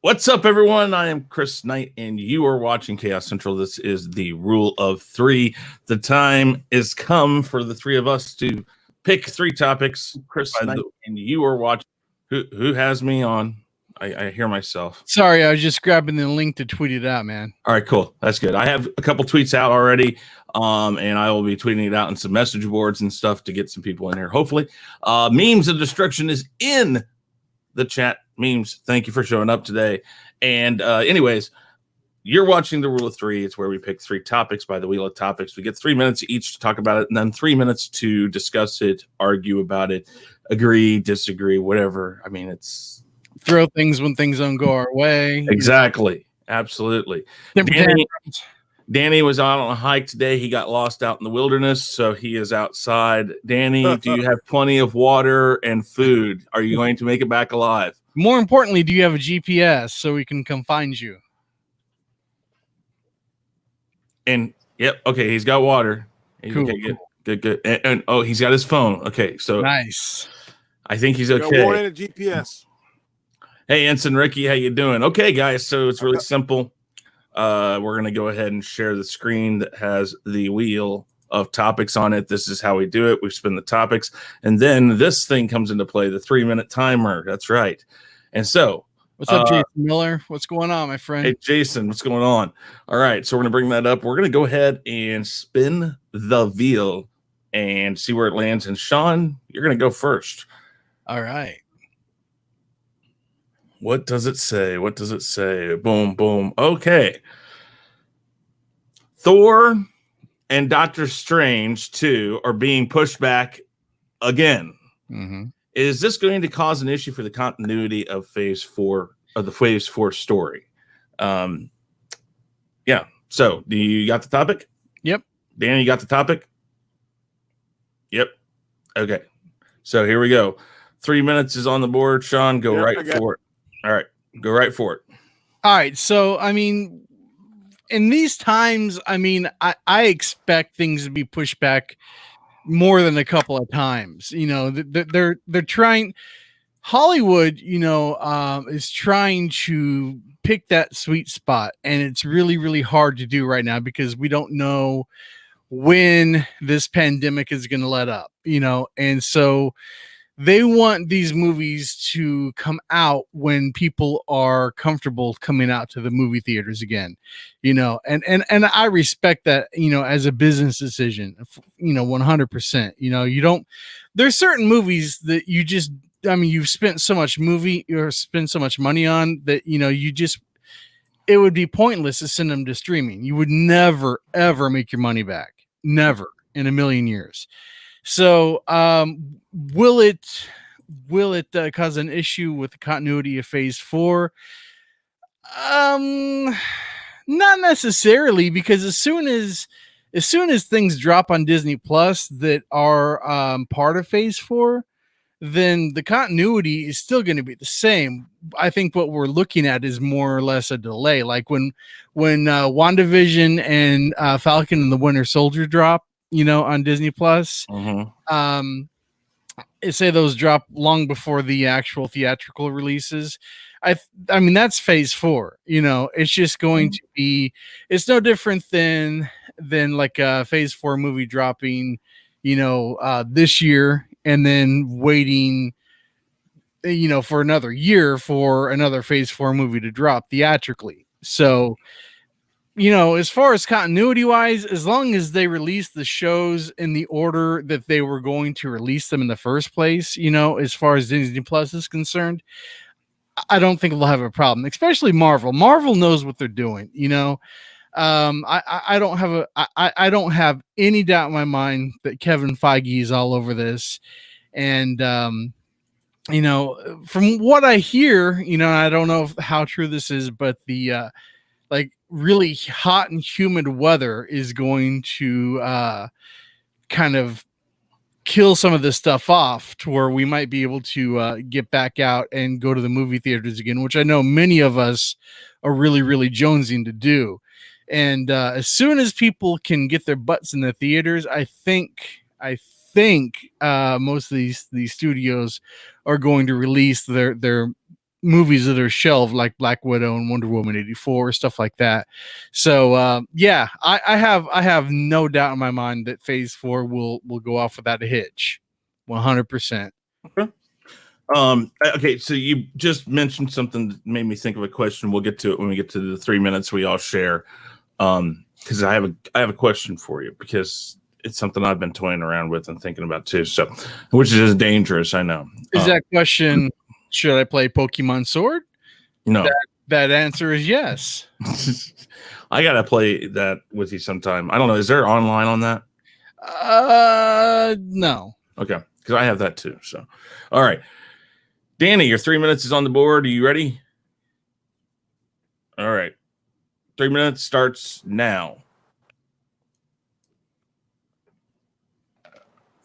What's up, everyone? I am Chris Knight, and you are watching Chaos Central. This is the Rule of Three. The time is come for the three of us to pick three topics. Chris Knight, and you are watching. Who has me on? I hear myself. Sorry, I was just grabbing the link to tweet it out, man. All right, cool. That's good. I have a couple tweets out already, and I will be tweeting it out in some message boards and stuff to get some people in here, hopefully. Memes of Destruction is in the chat. Memes, thank you for showing up today. And anyways, you're watching the Rule of Three. It's where we pick three topics by the wheel of topics. We get 3 minutes each to talk about it, and then 3 minutes to discuss it, argue about it, agree, disagree, whatever. I mean, it's throw things when things don't go our way. Exactly. Absolutely. Danny was out on a hike today. He got lost out in the wilderness, so he is outside. Danny, do you have plenty of water and food? Are you going to make it back alive? More importantly, do you have a GPS so we can come find you? And yep, okay, he's got water. Cool. Okay, good. And oh, he's got his phone. Okay, so nice. I think he's okay. Water and a GPS. Hey, Ensign Ricky, how you doing? Okay, guys, so it's really simple. We're going to go ahead and share the screen that has the wheel of topics on it. This is how we do it. We spin the topics, and then this thing comes into play, the 3-minute timer. That's right. And so, what's up, Jason Miller? What's going on, my friend? Hey, Jason, what's going on? All right, so we're going to bring that up. We're going to go ahead and spin the wheel and see where it lands. And Shaun, you're going to go first. All right. What does it say? What does it say? Boom, boom. Okay. Thor and Doctor Strange 2 are being pushed back again. Mm-hmm. Is this going to cause an issue for the continuity of Phase 4 of the Phase 4 story? Yeah. So, do you got the topic? Yep. Danny, you got the topic? Yep. Okay. So here we go. 3 minutes is on the board. Shaun, go right for it. All right, go right for it. All right, so I mean, in these times, I mean, I expect things to be pushed back more than a couple of times. You know, they're trying. Hollywood, you know, is trying to pick that sweet spot, and it's really, really hard to do right now because we don't know when this pandemic is going to let up. You know, and so they want these movies to come out when people are comfortable coming out to the movie theaters again, you know, and I respect that, you know, as a business decision, you know, 100%, you know, you don't, there's certain movies that you just, I mean, you've spent so much or spend so much money on that, you know, it would be pointless to send them to streaming. You would never, ever make your money back. Never in a million years. So, will it cause an issue with the continuity of Phase 4? Not necessarily, because as soon as things drop on Disney Plus that are part of Phase 4, then the continuity is still going to be the same. I think what we're looking at is more or less a delay. Like when WandaVision and Falcon and the Winter Soldier drop, you know, on Disney Plus. Mm-hmm. Say those drop long before the actual theatrical releases. I mean, that's Phase 4. You know, it's just going to be. It's no different than like a Phase 4 movie dropping, you know, this year and then waiting, you know, for another year for another Phase 4 movie to drop theatrically. So, you know, as far as continuity wise, as long as they release the shows in the order that they were going to release them in the first place, you know, as far as Disney Plus is concerned, I don't think they'll have a problem, especially Marvel. Marvel knows what they're doing, you know. I don't have any doubt in my mind that Kevin Feige is all over this. And, you know, from what I hear, you know, I don't know how true this is, but the, like really hot and humid weather is going to kind of kill some of this stuff off to where we might be able to get back out and go to the movie theaters again, which I know many of us are really, really jonesing to do. And as soon as people can get their butts in the theaters, I think most of these studios are going to release their movies that are shelved, like Black Widow and Wonder Woman 84, stuff like that. So yeah, I have no doubt in my mind that Phase 4 will go off without a hitch, 100%. Okay. Okay, so you just mentioned something that made me think of a question. We'll get to it when we get to the 3 minutes we all share. Because I have a question for you, because it's something I've been toying around with and thinking about too. So, which is dangerous, I know. Is that question? Should I play Pokemon Sword? No. That answer is yes. I gotta play that with you sometime. I don't know. Is there online on that? No. Okay, because I have that too. So, all right, Danny, your 3 minutes is on the board. Are you ready? All right, 3 minutes starts now.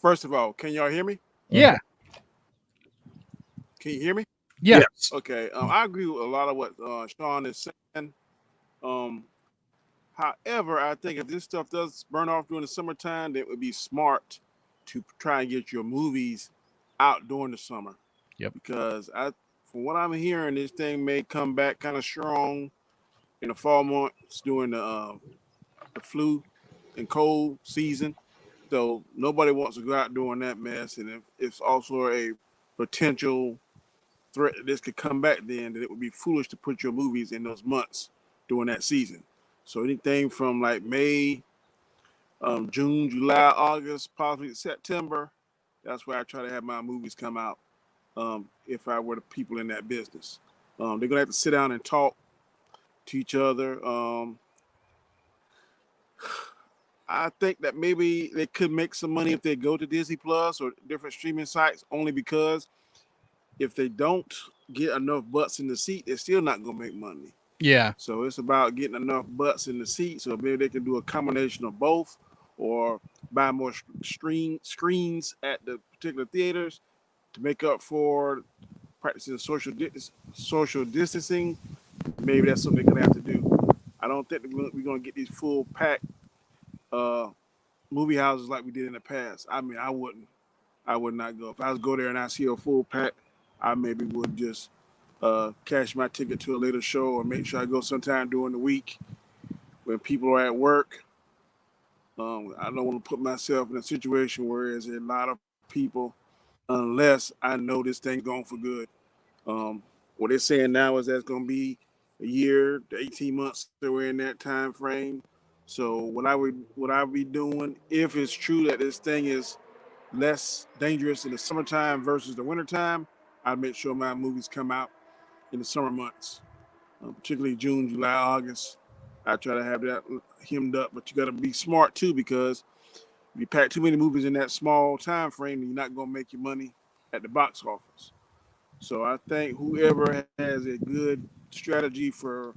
First of all, can y'all hear me? Yeah. Can you hear me? Yeah. Yes. Okay. I agree with a lot of what Shaun is saying. However, I think if this stuff does burn off during the summertime, then it would be smart to try and get your movies out during the summer. Yep. Because from what I'm hearing, this thing may come back kind of strong in the fall months during the flu and cold season. So nobody wants to go out doing that mess. And if it's also a potential threat that this could come back, then it would be foolish to put your movies in those months during that season. So anything from like May, June, July, August, possibly September, that's where I try to have my movies come out. If I were the people in that business, they're gonna have to sit down and talk to each other. I think that maybe they could make some money if they go to Disney Plus or different streaming sites, only because if they don't get enough butts in the seat, they're still not going to make money. Yeah. So it's about getting enough butts in the seat. So maybe they can do a combination of both, or buy more screens at the particular theaters to make up for practicing social distancing. Maybe that's something they're going to have to do. I don't think we're going to get these full pack movie houses like we did in the past. I mean, I would not go. If I was go there and I see a full pack, I maybe would just cash my ticket to a later show, or make sure I go sometime during the week when people are at work. I don't want to put myself in a situation where there's a lot of people, unless I know this thing's going for good. What they're saying now is that's going to be a year to 18 months, so we're in that time frame. So what I would be doing, if it's true that this thing is less dangerous in the summertime versus the wintertime, I'd make sure my movies come out in the summer months, particularly June, July, August. I try to have that hemmed up, but you got to be smart too, because if you pack too many movies in that small time frame, you're not going to make your money at the box office. So I think whoever has a good strategy for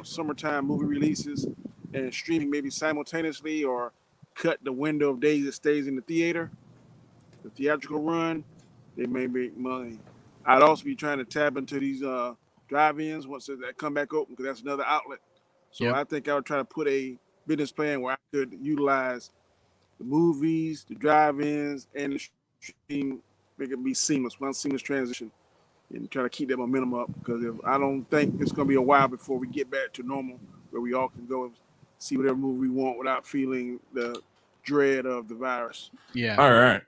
summertime movie releases and streaming maybe simultaneously, or cut the window of days it stays in the theater, the theatrical run, they may make money. I'd also be trying to tap into these drive-ins once that come back open, because that's another outlet. So I think I would try to put a business plan where I could utilize the movies, the drive-ins, and the stream, make it be seamless, one seamless transition, and try to keep that momentum up, because I don't think it's going to be a while before we get back to normal, where we all can go and see whatever movie we want without feeling the dread of the virus. Yeah. All right.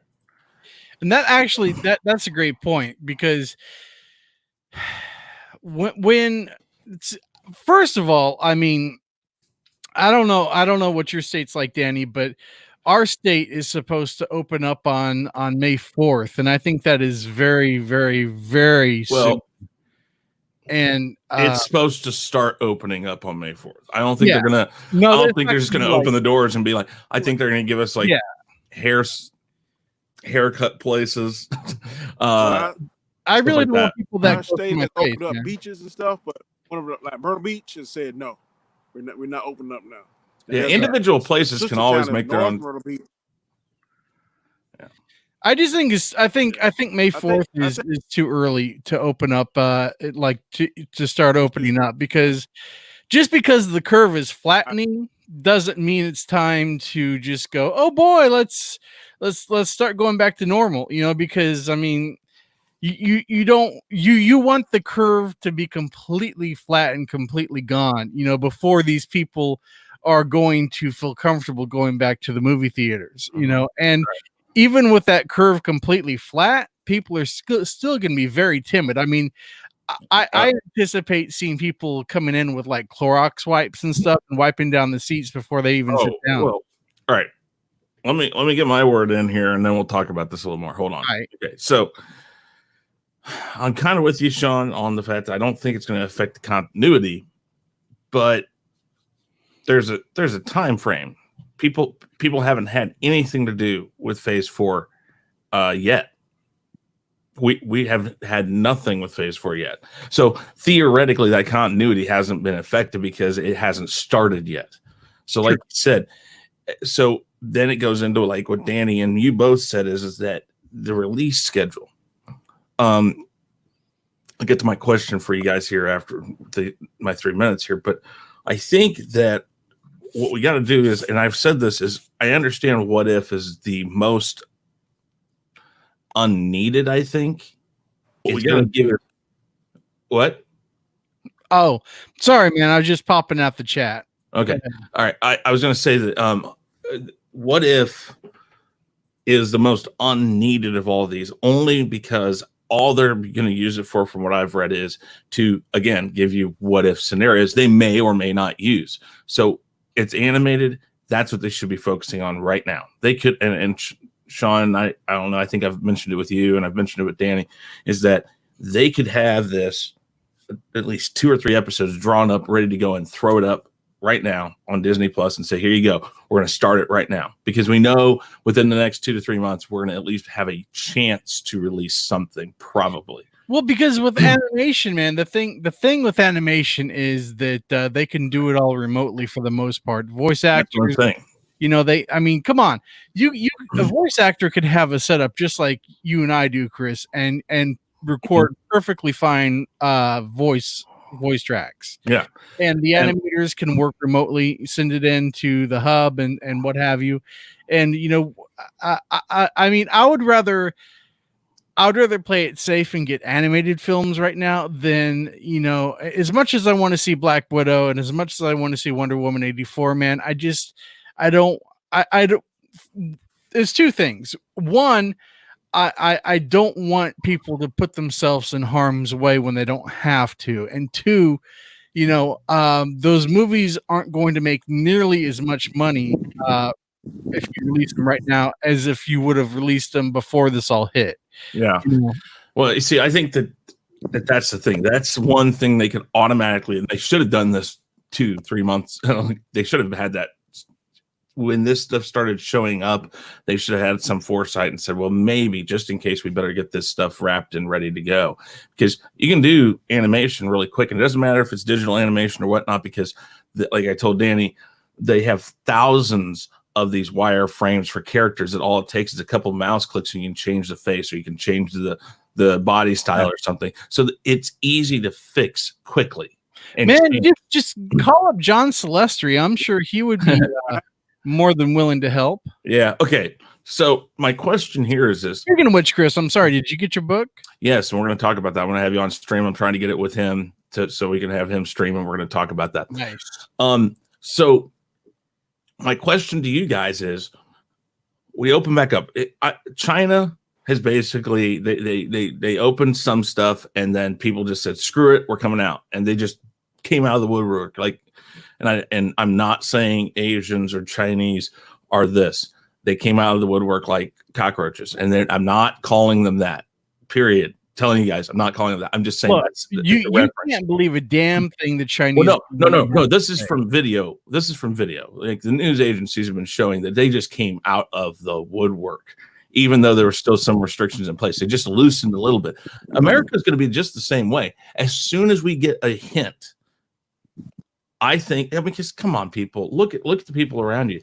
And that actually, that's a great point, because when first of all, I mean, I don't know what your state's like, Danny, but our state is supposed to open up on May 4th, and I think that is very, very, very soon. And it's supposed to start opening up on May 4th. I don't think they're gonna. No, I don't think they're just gonna open the doors and be like. I think they're gonna give us like haircut places. I really don't want people that state that opened up beaches and stuff, but one of like Myrtle Beach has said no, we're not opening up now. Yeah, individual places can always make their own. I just think I think May 4th is too early to open up, to start opening up, because just because the curve is flattening doesn't mean it's time to just go, oh boy, let's start going back to normal, because I mean, you don't you want the curve to be completely flat and completely gone, you know, before these people are going to feel comfortable going back to the movie theaters, you know. And even with that curve completely flat, people are still going to be very timid. I mean, I anticipate seeing people coming in with like Clorox wipes and stuff and wiping down the seats before they even sit down. Well, all right. Let me get my word in here, and then we'll talk about this a little more. Hold on. Right. Okay, so I'm kind of with you, Shaun, on the fact that I don't think it's going to affect the continuity, but there's a time frame. People haven't had anything to do with Phase 4 yet. We have had nothing with Phase 4 yet. So theoretically, that continuity hasn't been affected because it hasn't started yet. So, like you said, so then it goes into like what Danny and you both said is that the release schedule. I'll get to my question for you guys here after my 3 minutes here, but I think that what we got to do is, and I've said this, is I understand What If is the most unneeded. I think what we got to give it. What? Oh, sorry, man. I was just popping out the chat. Okay. All right. I was going to say that What If is the most unneeded of all these, only because all they're going to use it for, from what I've read, is to, again, give you what if scenarios they may or may not use. So it's animated. That's what they should be focusing on right now. They could, and Shaun, I don't know, I think I've mentioned it with you and I've mentioned it with Danny, is that they could have this at least 2 or 3 episodes drawn up, ready to go, and throw it up right now on Disney Plus and say, here you go. We're going to start it right now, because we know within the next 2 to 3 months, we're going to at least have a chance to release something, probably. Well, because with animation, man, the thing with animation is that they can do it all remotely for the most part. Voice actors, you know, I mean, come on, a voice actor could have a setup just like you and I do, Chris, and record perfectly fine voice tracks. Yeah. And the animators can work remotely, send it into the hub and what have you. And, you know, I mean, I would rather play it safe and get animated films right now than, you know, as much as I want to see Black Widow and as much as I want to see Wonder Woman 84, man, I don't, there's 2 things. One, I don't want people to put themselves in harm's way when they don't have to. And 2, you know, those movies aren't going to make nearly as much money if you release them right now as if you would have released them before this all hit. Yeah. Well, you see, I think that's the thing. That's one thing they could automatically, and they should have done this 2-3 months. They should have had that when this stuff started showing up. They should have had some foresight and said, well, maybe just in case, we better get this stuff wrapped and ready to go, because you can do animation really quick, and it doesn't matter if it's digital animation or whatnot, because like I told Danny, they have thousands of these wire frames for characters that all it takes is a couple of mouse clicks and you can change the face, or you can change the body style or something. So it's easy to fix quickly. And man, just call up John Celestri. I'm sure he would be more than willing to help. Yeah. Okay. So my question here is this. Speaking of which, Chris, I'm sorry, did you get your book? Yes, and we're going to talk about that. I'm going to have you on stream. I'm trying to get it with him so we can have him stream, and we're going to talk about that. Nice. So my question to you guys is, we open back up. China has basically, they opened some stuff, and then people just said, screw it, we're coming out. And they just came out of the woodwork. Like, and I'm not saying Asians or Chinese are this. They came out of the woodwork like cockroaches. And I'm not calling them that, period. Telling you guys, I'm not calling them that. I'm just saying, that's you can't believe a damn thing the Chinese. Well, no. This is from video. This is from video. Like, the news agencies have been showing that they just came out of the woodwork, even though there were still some restrictions in place. They just loosened a little bit. America is going to be just the same way. As soon as we get a hint, I think, because come on, people, look at the people around you.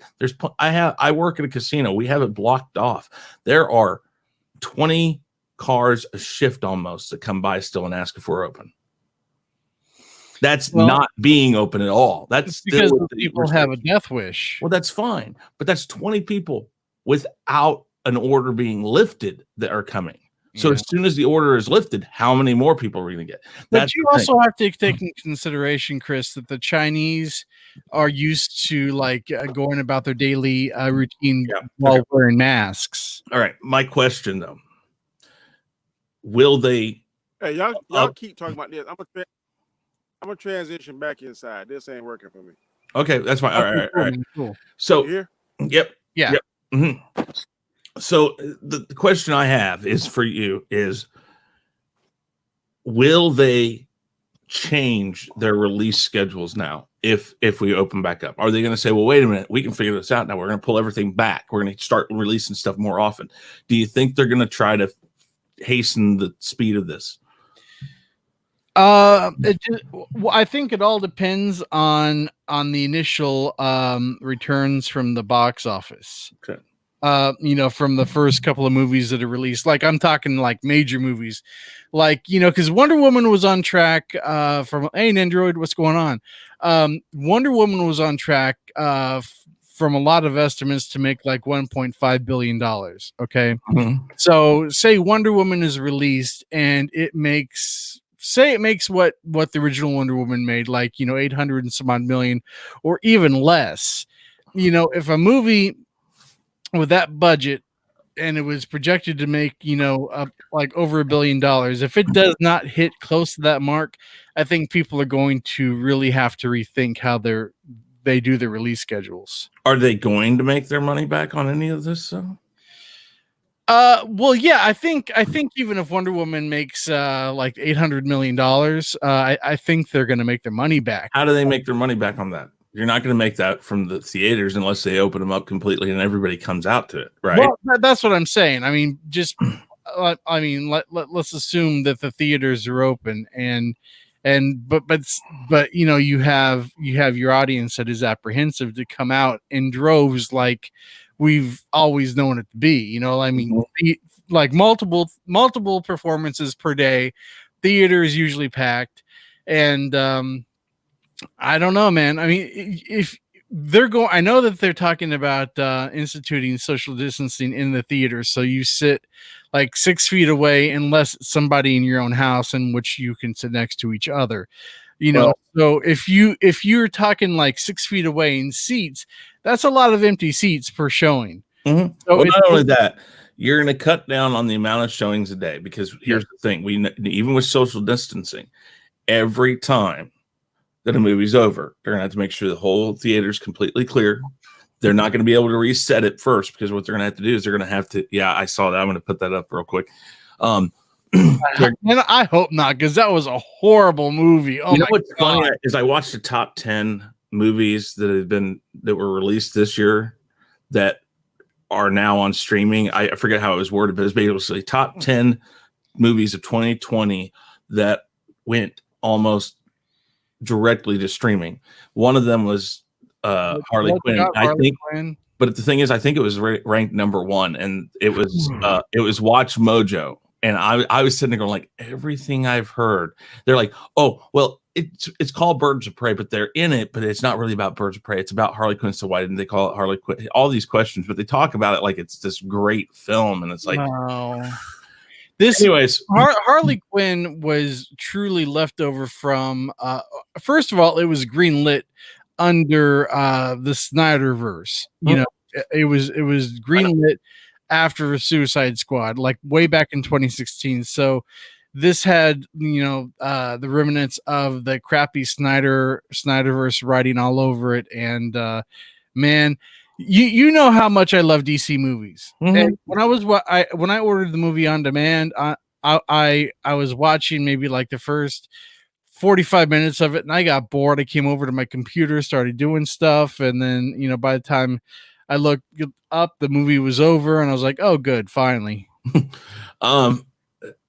I work at a casino. We have it blocked off. There are 20 cars a shift almost that come by still and ask if we're open. That's not being open at all. That's because still people have a death wish. Well, that's fine, but that's 20 people without an order being lifted that are coming. So Yeah. as soon as the order is lifted, how many more people are we going to get? But you also have to take into consideration, Chris, that the Chinese are used to going about their daily routine while wearing masks. All right. My question though, will they? Hey, y'all keep talking about this. I'm gonna transition back inside. This ain't working for me. Okay, that's fine. All right. Cool. So, You here? Yep. Yeah. Yep. Mm-hmm. So the question I have is for you is, will they change their release schedules now if we open back up? Are they going to say, well, wait a minute, we can figure this out now, we're going to pull everything back, we're going to start releasing stuff more often? Do you think they're going to try to hasten the speed of this? I think it all depends on the initial returns from the box office. Okay. From the first couple of movies that are released. Like I'm talking like major movies, because Wonder Woman was on track from hey Nandroid, what's going on? Wonder Woman was on track from a lot of estimates to make like $1.5 billion. Okay. Mm-hmm. So say Wonder Woman is released and it makes what the original Wonder Woman made, 800 and some odd million or even less. If a movie with that budget and it was projected to make like over $1 billion, if it does not hit close to that mark, I think people are going to really have to rethink how they do their release schedules. Are they going to make their money back on any of this? Well, yeah, I think even if Wonder Woman makes like $800 million, I think they're going to make their money back. How do they make their money back on that? You're not going to make that from the theaters unless they open them up completely and everybody comes out to it, right? Well, that's what I'm saying. I mean, just let's assume that the theaters are open but you have your audience that is apprehensive to come out in droves like we've always known it to be. Like multiple performances per day, theaters usually packed, and I don't know, man. I mean, if they're going, I know that they're talking about instituting social distancing in the theater, so you sit like 6 feet away unless it's somebody in your own house in which you can sit next to each other. So if you're talking like 6 feet away in seats, that's a lot of empty seats per showing. Mm-hmm. So well, not only that, you're going to cut down on the amount of showings a day, because here's the thing: even with social distancing, every time that a movie's over, they're gonna have to make sure the whole theater's completely clear. They're not going to be able to reset it first, because what they're going to have to do is they're going to have to. Yeah, I saw that. I'm going to put that up real quick. And I hope not, because that was a horrible movie. Oh, what's funny is I watched the top 10 movies that were released this year that are now on streaming. I forget how it was worded, but it's basically top 10 movies of 2020 that went almost directly to streaming. One of them was Harley Quinn. But the thing is, I think it was ranked number 1, and it was Watch Mojo. And I was sitting there going, like, everything I've heard, they're like, oh, well, it's called Birds of Prey, but they're in it, but it's not really about Birds of Prey. It's about Harley Quinn. So why didn't they call it Harley Quinn? All these questions, but they talk about it like it's this great film, and it's like, anyways, Harley Quinn was truly left over from. First of all, it was greenlit under the Snyderverse. It was greenlit after Suicide Squad, like way back in 2016. So this had the remnants of the crappy Snyderverse writing all over it, and man, you know how much I love DC movies. Mm-hmm. And when I ordered the movie on demand, I was watching maybe like the first 45 minutes of it, and I got bored. I came over to my computer, started doing stuff, and then by the time I looked up, the movie was over, and I was like, oh, good, finally.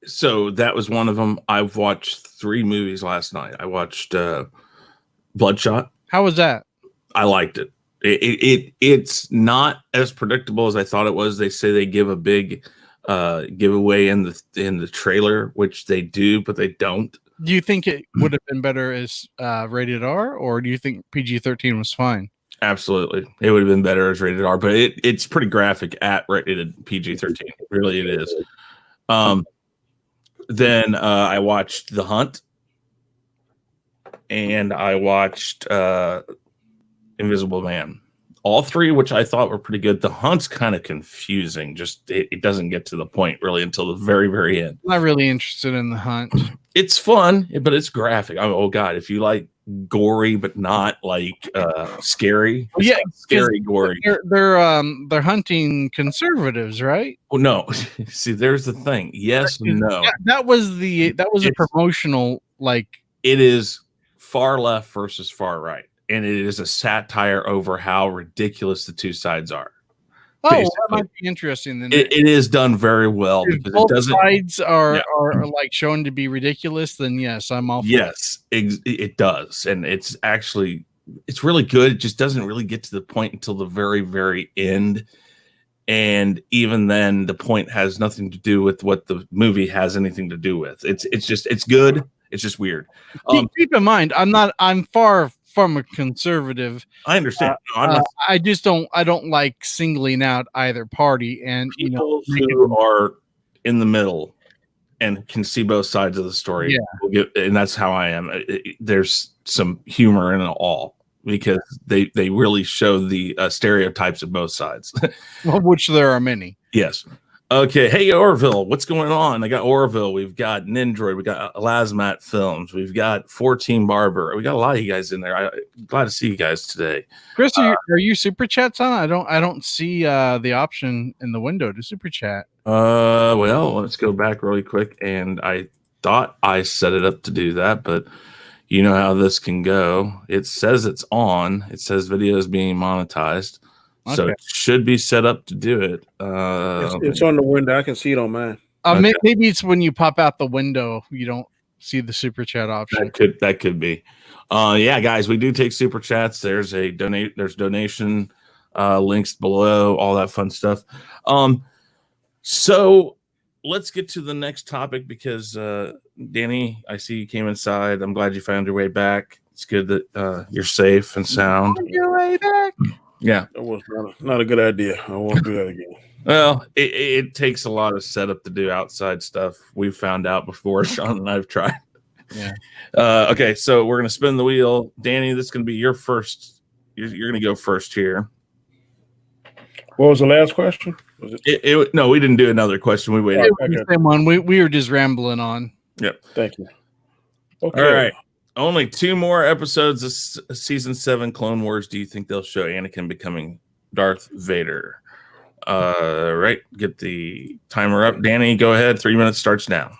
So that was one of them. I've watched 3 movies last night. I watched Bloodshot. How was that? I liked it. It's not as predictable as I thought it was. They say they give a big giveaway in the trailer, which they do, but they don't. Do you think it would have been better as rated R, or do you think PG-13 was fine? Absolutely, it would have been better as rated R, but it's pretty graphic at rated PG-13. Really, it is. Then I watched The Hunt, and I watched Invisible Man. All three, which I thought were pretty good. The Hunt's kind of confusing. Just it doesn't get to the point really until the very, very end. Not really interested in The Hunt. It's fun, but it's graphic. Oh God, if you like gory but not like scary, Well, yeah, scary gory. They're hunting conservatives, right? Oh no, see, there's the thing. Yes, no. That was a promotional like. It is far left versus far right, and it is a satire over how ridiculous the two sides are. Oh, that might be interesting. Then it is done very well because both it doesn't. Sides are like shown to be ridiculous. Then yes, I'm all. Yes, it does, and it's really good. It just doesn't really get to the point until the very, very end, and even then, the point has nothing to do with what the movie has anything to do with. It's good. It's just weird. Keep in mind, I'm far from a conservative. I understand. No, I just don't. I don't like singling out either party, and people who are in the middle and can see both sides of the story. Yeah, and that's how I am. There's some humor in it all because they really show the stereotypes of both sides, which there are many. Yes. Okay, hey Orville, what's going on? I got Orville, we've got Nindroid, we got Lasmat Films, we've got 14 Barber. We got a lot of you guys in there. I'm glad to see you guys today. Chris, are you super chats on? I don't see the option in the window to super chat. Well, let's go back really quick. And I thought I set it up to do that, but you know how this can go. It says it's on. It says video is being monetized. Okay. So it should be set up to do it. It's on the window. I can see it on mine. Okay. Maybe it's when you pop out the window, you don't see the super chat option. That could be. Yeah, guys, we do take super chats. There's donation links below, all that fun stuff. So let's get to the next topic because Danny, I see you came inside. I'm glad you found your way back. It's good that you're safe and sound. Found your way back. Yeah, that was not a good idea. I won't do that again. Well, it takes a lot of setup to do outside stuff. We've found out before. Shaun and I've tried. Yeah. Okay, so we're gonna spin the wheel. Danny, this is gonna be your first. You're gonna go first here. What was the last question? Was it? No, we didn't do another question. We waited. The same one. We were just rambling on. Yep. Thank you. Okay. All right. Only 2 more episodes of season 7 Clone Wars. Do you think they'll show Anakin becoming Darth Vader? Right. Get the timer up. Danny, go ahead. 3 minutes starts now.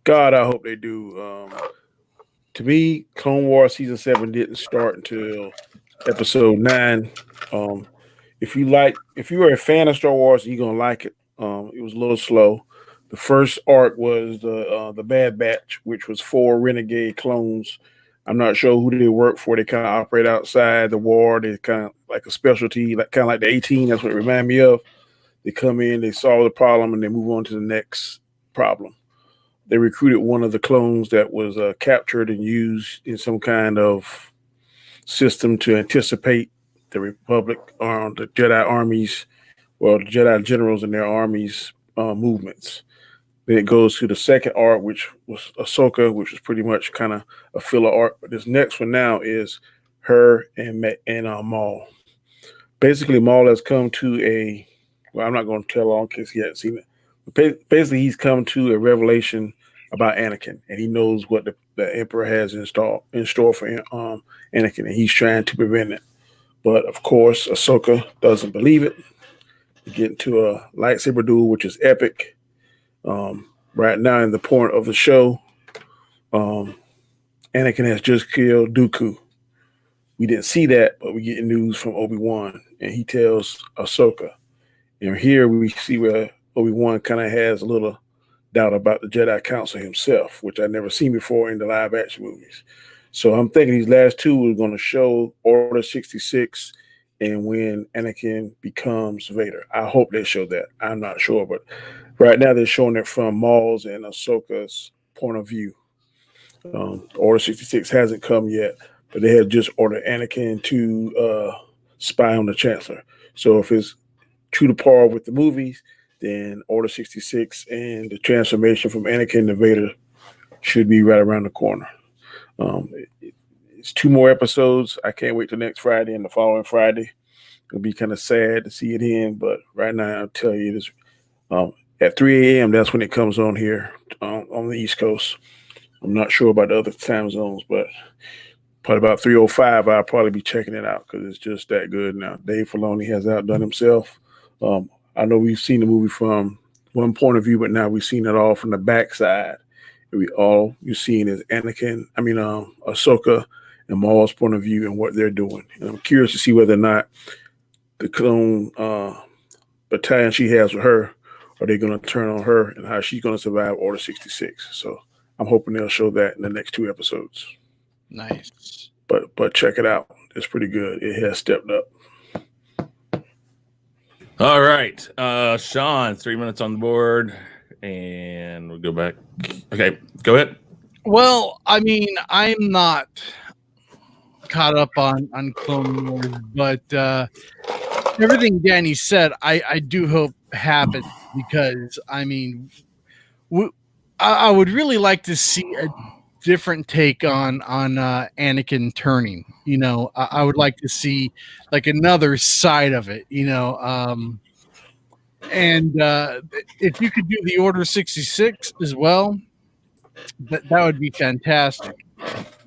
God, I hope they do. To me, Clone Wars season 7 didn't start until episode 9. If you are a fan of Star Wars, you're gonna like it. It was a little slow. The first arc was the Bad Batch, which was 4 renegade clones. I'm not sure who they work for. They kind of operate outside the war. They kind of like a specialty, kind of like the 18. That's what it reminded me of. They come in, they solve the problem, and they move on to the next problem. They recruited one of the clones that was captured and used in some kind of system to anticipate the Republic or the Jedi armies, well, the Jedi generals and their armies' movements. Then it goes to the second arc, which was Ahsoka, which was pretty much kind of a filler arc. But this next one now is her and Maul. Basically, Maul has come to I'm not going to tell all in case he hasn't seen it. But basically, he's come to a revelation about Anakin, and he knows what the Emperor has in store for Anakin, and he's trying to prevent it. But of course, Ahsoka doesn't believe it. You get into a lightsaber duel, which is epic. Right now, in the point of the show, Anakin has just killed Dooku. We didn't see that, but we get news from Obi-Wan, and he tells Ahsoka. And here we see where Obi-Wan kind of has a little doubt about the Jedi Council himself, which I've never seen before in the live-action movies. So I'm thinking these last 2 are going to show Order 66 and when Anakin becomes Vader. I hope they show that. I'm not sure, but right now they're showing it from Maul's and Ahsoka's point of view. Order 66 hasn't come yet, but they had just ordered Anakin to spy on the Chancellor. So if it's true to par with the movies, then Order 66 and the transformation from Anakin to Vader should be right around the corner. It's 2 more episodes. I can't wait till next Friday and the following Friday. It'll be kind of sad to see it end, but right now I'll tell you this: at 3 a.m. that's when it comes on here on the East Coast. I'm not sure about the other time zones, but probably about 3:05 I'll probably be checking it out because it's just that good now. Dave Filoni has outdone himself. I know we've seen the movie from one point of view, but now we've seen it all from the backside. You're seeing is Ahsoka and Maul's point of view and what they're doing. And I'm curious to see whether or not the clone battalion she has with her, are they going to turn on her and how she's going to survive Order 66. So I'm hoping they'll show that in the next 2 episodes. Nice. But check it out. It's pretty good. It has stepped up. All right. Shaun, 3 minutes on the board. And we'll go back. Okay, go ahead. Well, I mean, I'm not caught up on Clone Wars, but everything Danny said, I do hope happens because, I mean, I would really like to see a different take on Anakin turning. You know, I would like to see like another side of it, you know. And if you could do the Order 66 as well, that would be fantastic.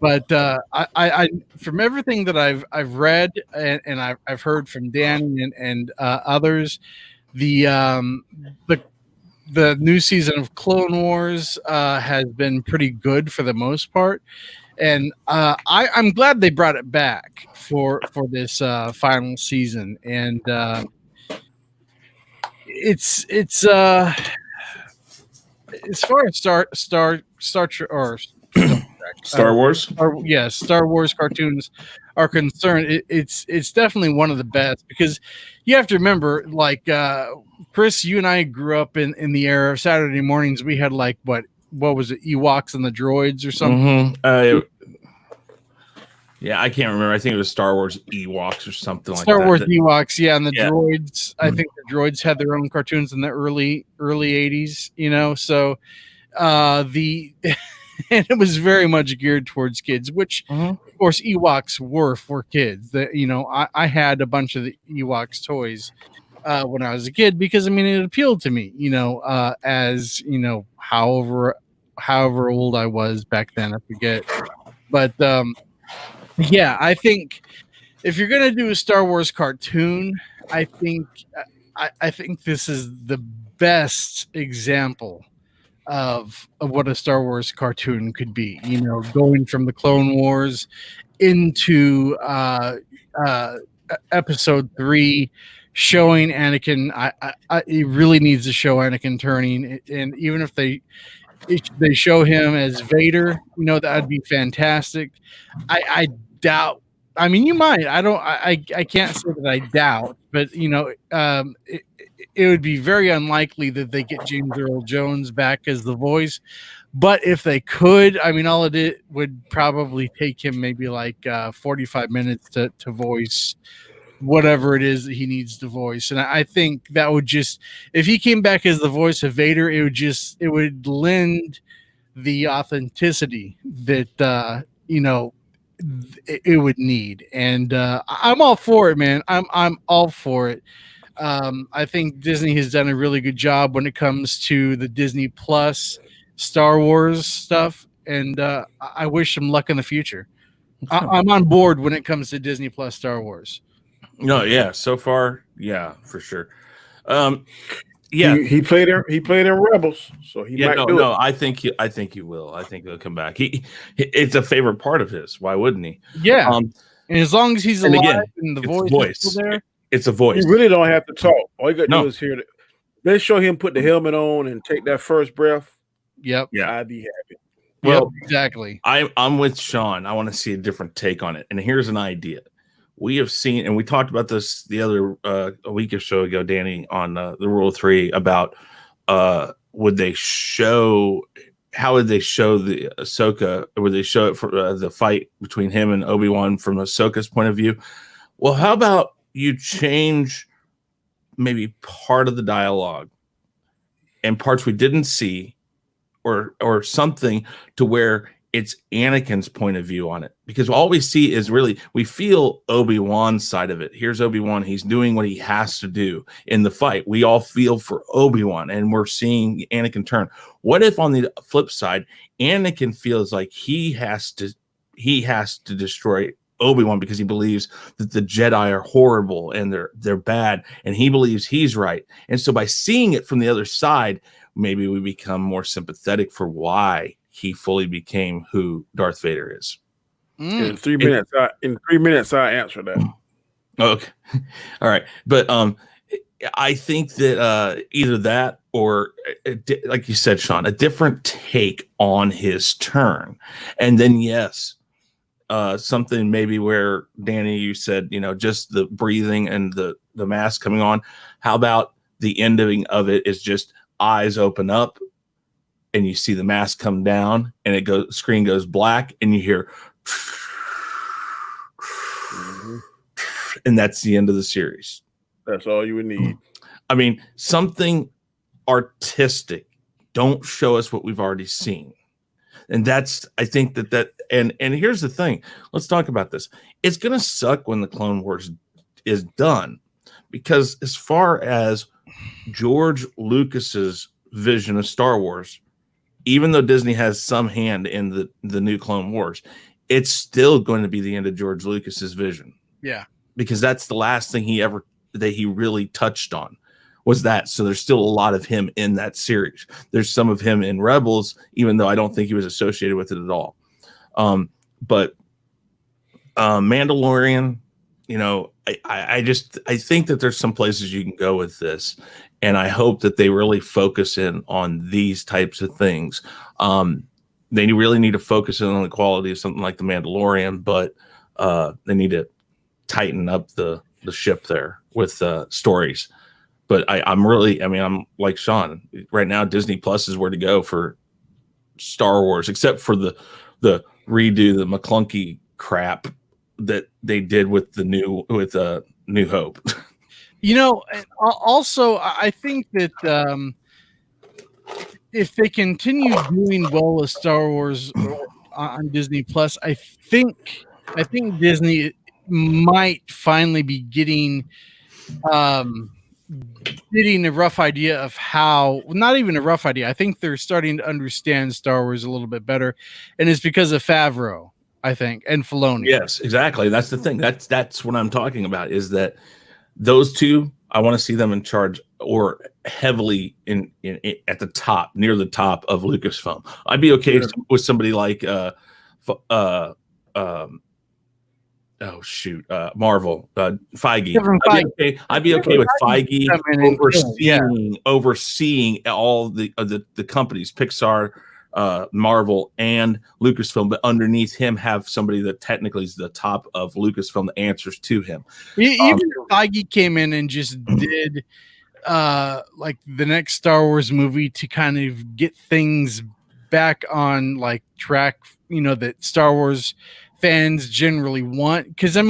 But I from everything that I've read and I've heard from Danny and others, the new season of Clone Wars has been pretty good for the most part, and I'm glad they brought it back for this final season. And it's as far as Star Wars. Star Wars cartoons are concerned, it's definitely one of the best because you have to remember, like Chris, you and I grew up in the era of Saturday mornings. We had like what was it, Ewoks and the Droids or something? Mm-hmm. Yeah, I can't remember. I think it was Star Wars Ewoks or something like that. Star Wars Ewoks, yeah, and the Droids. I think the Droids had their own cartoons in the early 80s, you know. So and it was very much geared towards kids, which of course Ewoks were for kids. That, you know, I had a bunch of the Ewoks toys when I was a kid because, I mean, it appealed to me, you know, as, you know, however old I was back then, I forget. But yeah, I think if you're gonna do a Star Wars cartoon, I think this is the best example of what a Star Wars cartoon could be. You know, going from the Clone Wars into Episode 3, showing Anakin. It really needs to show Anakin turning, and even if they show him as Vader, you know, that'd be fantastic. I doubt. I mean, you might. I can't say that I doubt, but you know, it would be very unlikely that they get James Earl Jones back as the voice. But if they could, I mean, all it would probably take him maybe like 45 minutes to voice whatever it is that he needs to voice. And I think that would just, if he came back as the voice of Vader, it would lend the authenticity that you know, it would need. And I'm all for it, man. I'm all for it. I think Disney has done a really good job when it comes to the Disney Plus Star Wars stuff, and I wish them luck in the future. I'm on board when it comes to Disney Plus Star Wars. No, yeah, so far, yeah, for sure. Yeah, he played in Rebels, so he might do it. I think he will. I think he'll come back. It's a favorite part of his. Why wouldn't he? Yeah, and as long as he's alive and the voice is still there, it's a voice. You really don't have to talk. All you got to do is hear it. Let's show him put the helmet on and take that first breath. Yep. Yeah, I'd be happy. Well, yep, exactly. I'm with Shaun. I want to see a different take on it. And here's an idea. We have seen, and we talked about this the other a week or so ago, Danny, on the Rule 3 about how would they show the Ahsoka? Would they show it for the fight between him and Obi-Wan from Ahsoka's point of view? Well, how about you change maybe part of the dialogue and parts we didn't see, or something to where it's Anakin's point of view on it, because all we see is really, we feel Obi-Wan's side of it. Here's Obi-Wan. He's doing what he has to do in the fight. We all feel for Obi-Wan, and we're seeing Anakin turn. What if on the flip side, Anakin feels like he has to destroy Obi-Wan because he believes that the Jedi are horrible and they're bad, and he believes he's right. And so by seeing it from the other side, maybe we become more sympathetic for why he fully became who Darth Vader is. In 3 minutes, I answer that. Okay. All right. But I think that either that or, like you said, Shaun, a different take on his turn. And then, yes, something maybe where, Danny, you said, just the breathing and the mask coming on. How about the ending of it is just eyes open up and you see the mask come down and screen goes black and you hear, and that's the end of the series. That's all you would need. I mean, something artistic. Don't show us what we've already seen. And that's, I think and here's the thing. Let's talk about this. It's going to suck when the Clone Wars is done, because as far as George Lucas's vision of Star Wars, even though Disney has some hand in the new Clone Wars, it's still going to be the end of George Lucas's vision. Yeah. Because that's the last thing that he really touched on was that. So there's still a lot of him in that series. There's some of him in Rebels, even though I don't think he was associated with it at all. But Mandalorian, I think that there's some places you can go with this, and I hope that they really focus in on these types of things. They really need to focus in on the quality of something like the Mandalorian, but they need to tighten up the ship there with stories. But I'm like Shaun right now. Disney Plus is where to go for Star Wars, except for the redo, the McClunky crap that they did with New Hope. Also, I think that if they continue doing well with Star Wars on Disney Plus, I think Disney might finally be getting a rough idea of how, not even a rough idea. I think they're starting to understand Star Wars a little bit better, and it's because of Favreau, I think, and Filoni. Yes, exactly. That's the thing. That's what I'm talking about, is that those two, I want to see them in charge or heavily in at the top, near the top of Lucasfilm. I'd be okay with somebody like Marvel, Feige. I'd be okay with Feige overseeing all the companies, Pixar, Marvel, and Lucasfilm, but underneath him have somebody that technically is the top of Lucasfilm that answers to him. Even if Feige came in and just did like the next Star Wars movie to kind of get things back on like track, that Star Wars fans generally want, because I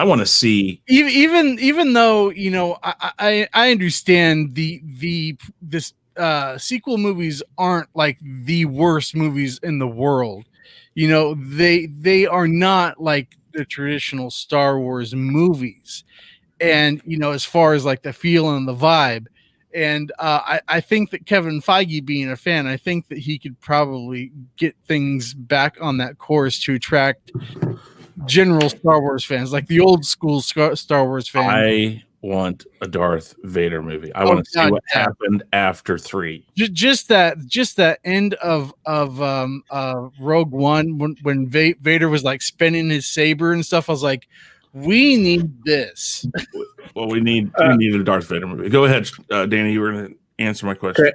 want to see, even though I understand this sequel movies aren't like the worst movies in the world. They are not like the traditional Star Wars movies, and as far as like the feel and the vibe. And I think that Kevin Feige, being a fan, I think that he could probably get things back on that course to attract general Star Wars fans, like the old school Star Wars fans. I want a Darth Vader movie. I want to see what happened after 3. Just that end of Rogue One, when Vader was like spinning his saber and stuff. I was like, we need this. Well, we need a Darth Vader movie. Go ahead, Danny. You were going to answer my question. Okay.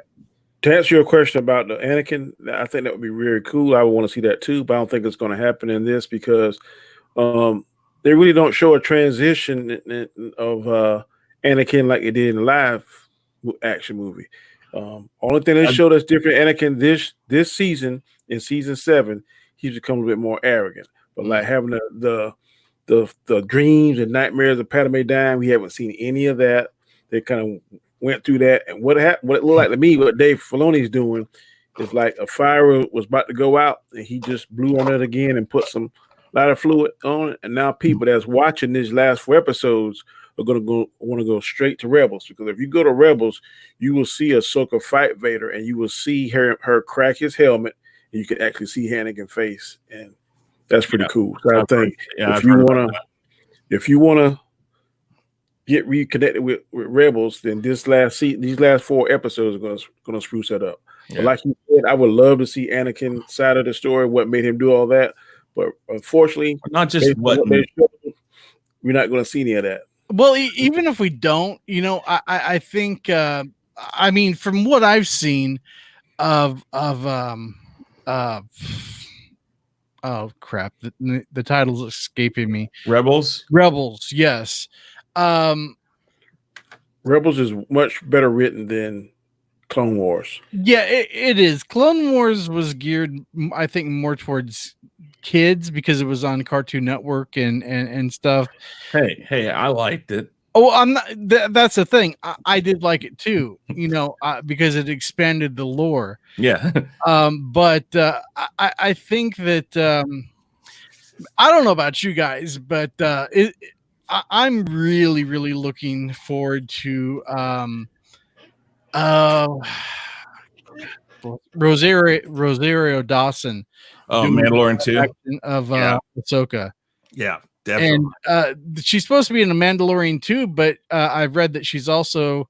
To answer your question about the Anakin, I think that would be very cool. I would want to see that too, but I don't think it's going to happen in this because they really don't show a transition of Anakin like they did in the live action movie. Only thing they showed us different Anakin this season, in season 7, he's become a bit more arrogant. But like having the dreams and nightmares of Padme dying, we haven't seen any of that. They kind of went through that, and what it looked like to me, what Dave Filoni's doing is like a fire was about to go out, and he just blew on it again and put some lighter fluid on it. And now people that's watching these last 4 episodes are want to go straight to Rebels, because if you go to Rebels, you will see Ahsoka fight Vader, and you will see her crack his helmet, and you can actually see Anakin's face, and that's pretty cool. So I think if you wanna get reconnected with Rebels, then these last 4 episodes are gonna spruce that up. Yeah. But like you said, I would love to see Anakin's side of the story, what made him do all that. But unfortunately, not just what they showed, we're not going to see any of that. Well, even if we don't, I think, I mean, from what I've seen of oh crap, the title's escaping me. Rebels, yes. Rebels is much better written than Clone Wars. Yeah, it is. Clone Wars was geared, I think, more towards kids because it was on Cartoon Network and stuff. Hey, I liked it. Oh, I'm not. That's the thing. I did like it too. Because it expanded the lore. Yeah. But I think that I don't know about you guys, but I'm really, really looking forward to Rosario Dawson. Mandalorian 2 of Ahsoka. Yeah, definitely. And she's supposed to be in a Mandalorian 2, but I've read that she's also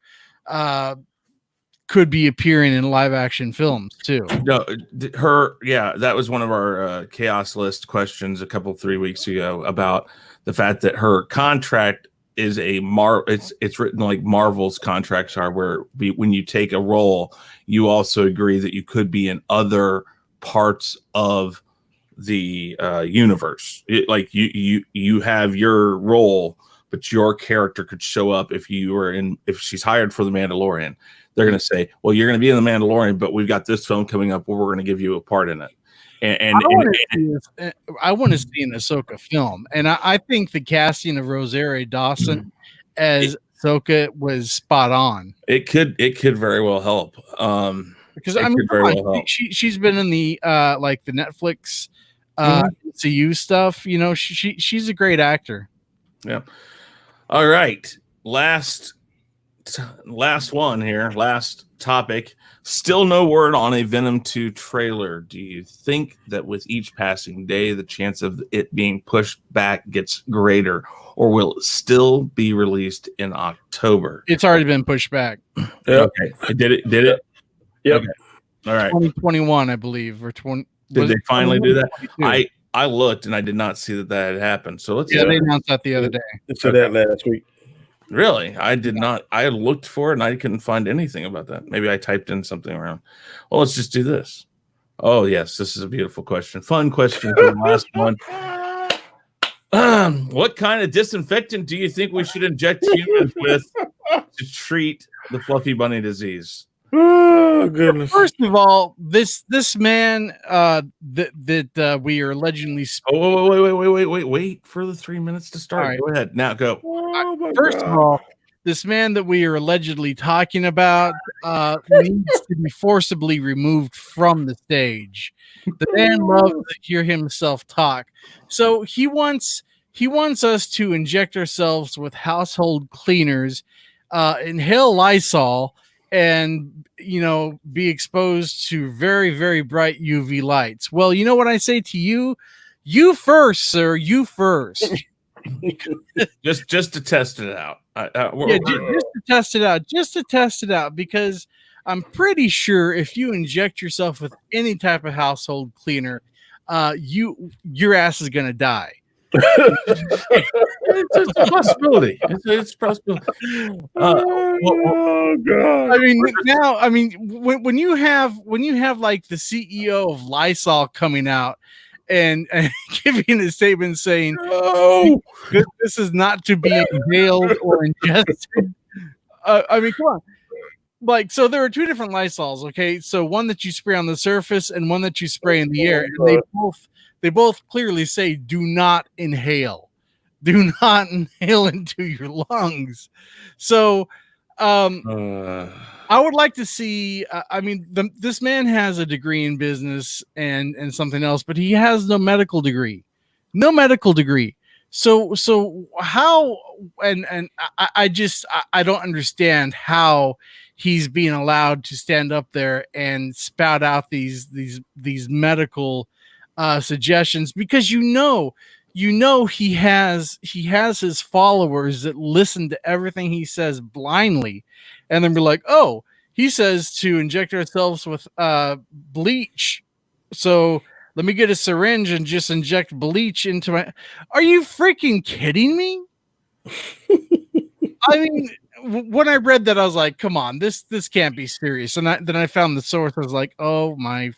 could be appearing in live action films too. No, that was one of our chaos list questions 3 weeks ago about the fact that her contract is it's written like Marvel's contracts are, where when you take a role, you also agree that you could be in other parts of the universe. You have your role, but your character could show up if she's hired for the Mandalorian. They're going to say, well, you're going to be in the Mandalorian, but we've got this film coming up where we're going to give you a part in it. I want to see an Ahsoka film, and I think the casting of Rosario Dawson as Ahsoka was spot on. It could very well help. Because I mean, she's been in the like the Netflix MCU stuff. She's a great actor. Yeah. All right. Last one here. Last topic. Still no word on a Venom 2 trailer. Do you think that with each passing day, the chance of it being pushed back gets greater, or will it still be released in October? It's already been pushed back. Okay. Did it? Yep. Okay. All right. 2021, I believe, or 20. Did they finally do that? I looked and I did not see that had happened. So let's. Yeah, they announced that the other day. It said that last week. Really? I did not. I looked for it and I couldn't find anything about that. Maybe I typed in something around. Well, let's just do this. Oh, yes. This is a beautiful question. Fun question for the last one. What kind of disinfectant do you think we should inject humans with to treat the fluffy bunny disease? Oh, goodness. First of all, this man that we are allegedly. Wait for the 3 minutes to start. Right. Go ahead. Now go. First of all, this man that we are allegedly talking about needs to be forcibly removed from the stage. The man loves to hear himself talk. So he wants us to inject ourselves with household cleaners, inhale Lysol, and be exposed to very, very bright UV lights. Well, you know what I say to you? You first, sir. You first. just to test it out. Just to test it out, because I'm pretty sure if you inject yourself with any type of household cleaner, your ass is gonna die. It's a possibility. It's a possibility. Oh God! When you have like the CEO of Lysol coming out and giving a statement saying, "Oh, this is not to be inhaled or ingested." Come on. Like, so there are two different Lysols. Okay, so one that you spray on the surface and one that you spray in the air, and they both clearly say, "Do not inhale. Do not inhale into your lungs." So I would like to see. I mean, this man has a degree in business and something else, but he has no medical degree. No medical degree. So how? And I don't understand how he's being allowed to stand up there and spout out these medical suggestions, because he has his followers that listen to everything he says blindly, and then be like, oh, he says to inject ourselves with bleach, so let me get a syringe and just inject bleach into my. Are you freaking kidding me? I mean, when I read that, I was like, come on, this can't be serious. And then I found the source. I was like, oh my.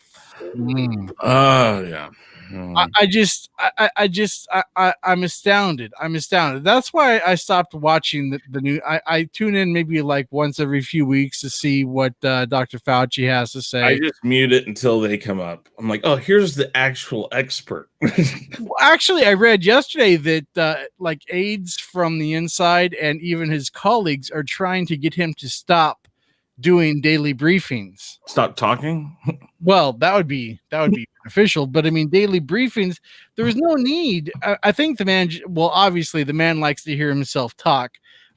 Yeah. I'm astounded. I'm astounded. That's why I stopped watching the new. I tune in maybe like once every few weeks to see what Dr. Fauci has to say. I just mute it until they come up. I'm like, oh, here's the actual expert. Well, actually, I read yesterday that like AIDS from the inside and even his colleagues are trying to get him to stop doing daily briefings. Stop talking. Well, that would be beneficial, but I mean, daily briefings, there was no need. I think the man, well, obviously the man likes to hear himself talk,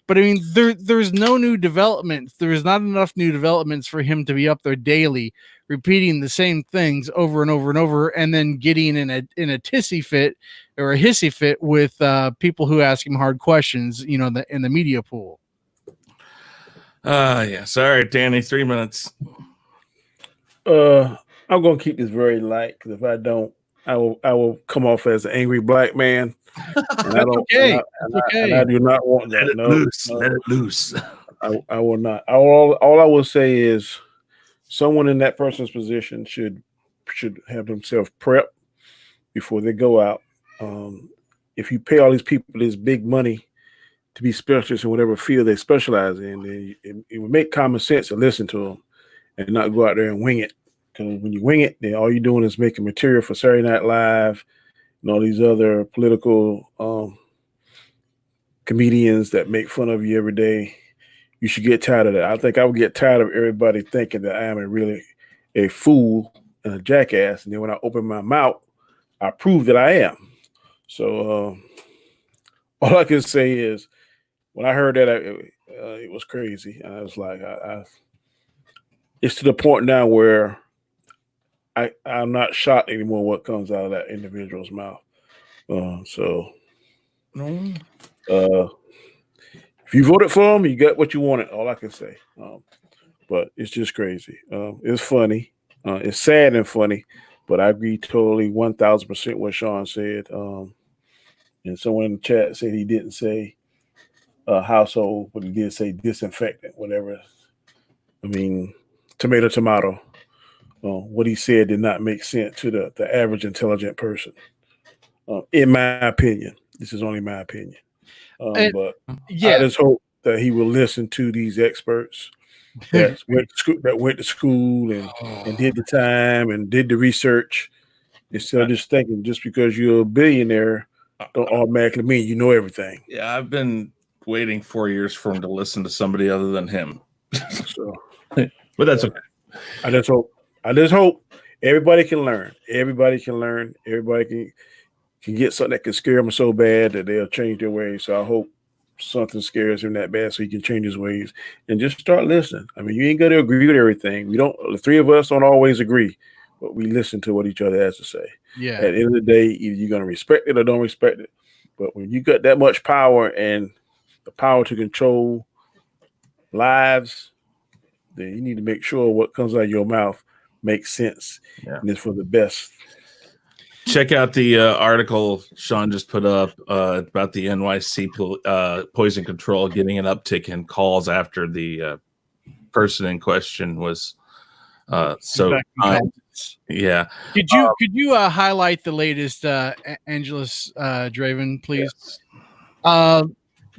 but I mean, there's no new developments. There is not enough new developments for him to be up there daily, repeating the same things over and over and over, and then getting in a tissy fit or a hissy fit with people who ask him hard questions, in the media pool. Yeah. Sorry, Danny. 3 minutes. I'm gonna keep this very light, because if I don't, I will come off as an angry black man. And I don't. Okay. And I do not want that. Let it loose. I will not. All I will say is, someone in that person's position should have themselves prep before they go out. If you pay all these people this big money to be specialists in whatever field they specialize in, then it would make common sense to listen to them and not go out there and wing it. Because when you wing it, then all you're doing is making material for Saturday Night Live and all these other political comedians that make fun of you every day. You should get tired of that. I think I would get tired of everybody thinking that I am a fool and a jackass. And then when I open my mouth, I prove that I am. So all I can say is, when I heard that, it was crazy. I was like, it's to the point now where I'm not shocked anymore what comes out of that individual's mouth. If you voted for him, you got what you wanted. All I can say. But it's just crazy. It's funny. It's sad and funny. But I agree totally 1,000% what Shaun said. And someone in the chat said he didn't say household, but he did say disinfectant, whatever. I mean, tomato. What he said did not make sense to the average intelligent person, in my opinion. This is only my opinion. But yeah, I just hope that he will listen to these experts that went to school and did the time and did the research, instead of just thinking just because you're a billionaire don't automatically mean you know everything. Yeah, I've been waiting 4 years for him to listen to somebody other than him. So, but that's okay. I just hope everybody can learn. Everybody can learn. Everybody can get something that can scare them so bad that they'll change their ways. So I hope something scares him that bad so he can change his ways and just start listening. I mean, you ain't got to agree with everything. The three of us don't always agree, but we listen to what each other has to say. Yeah. At the end of the day, either you're going to respect it or don't respect it. But when you got that much power and the power to control lives, then you need to make sure what comes out of your mouth makes sense and it's for the best. Check out the article Shaun just put up about the NYC poison control getting an uptick in calls after the person in question was yeah. Could you highlight the latest Angelus Draven, please? Yes.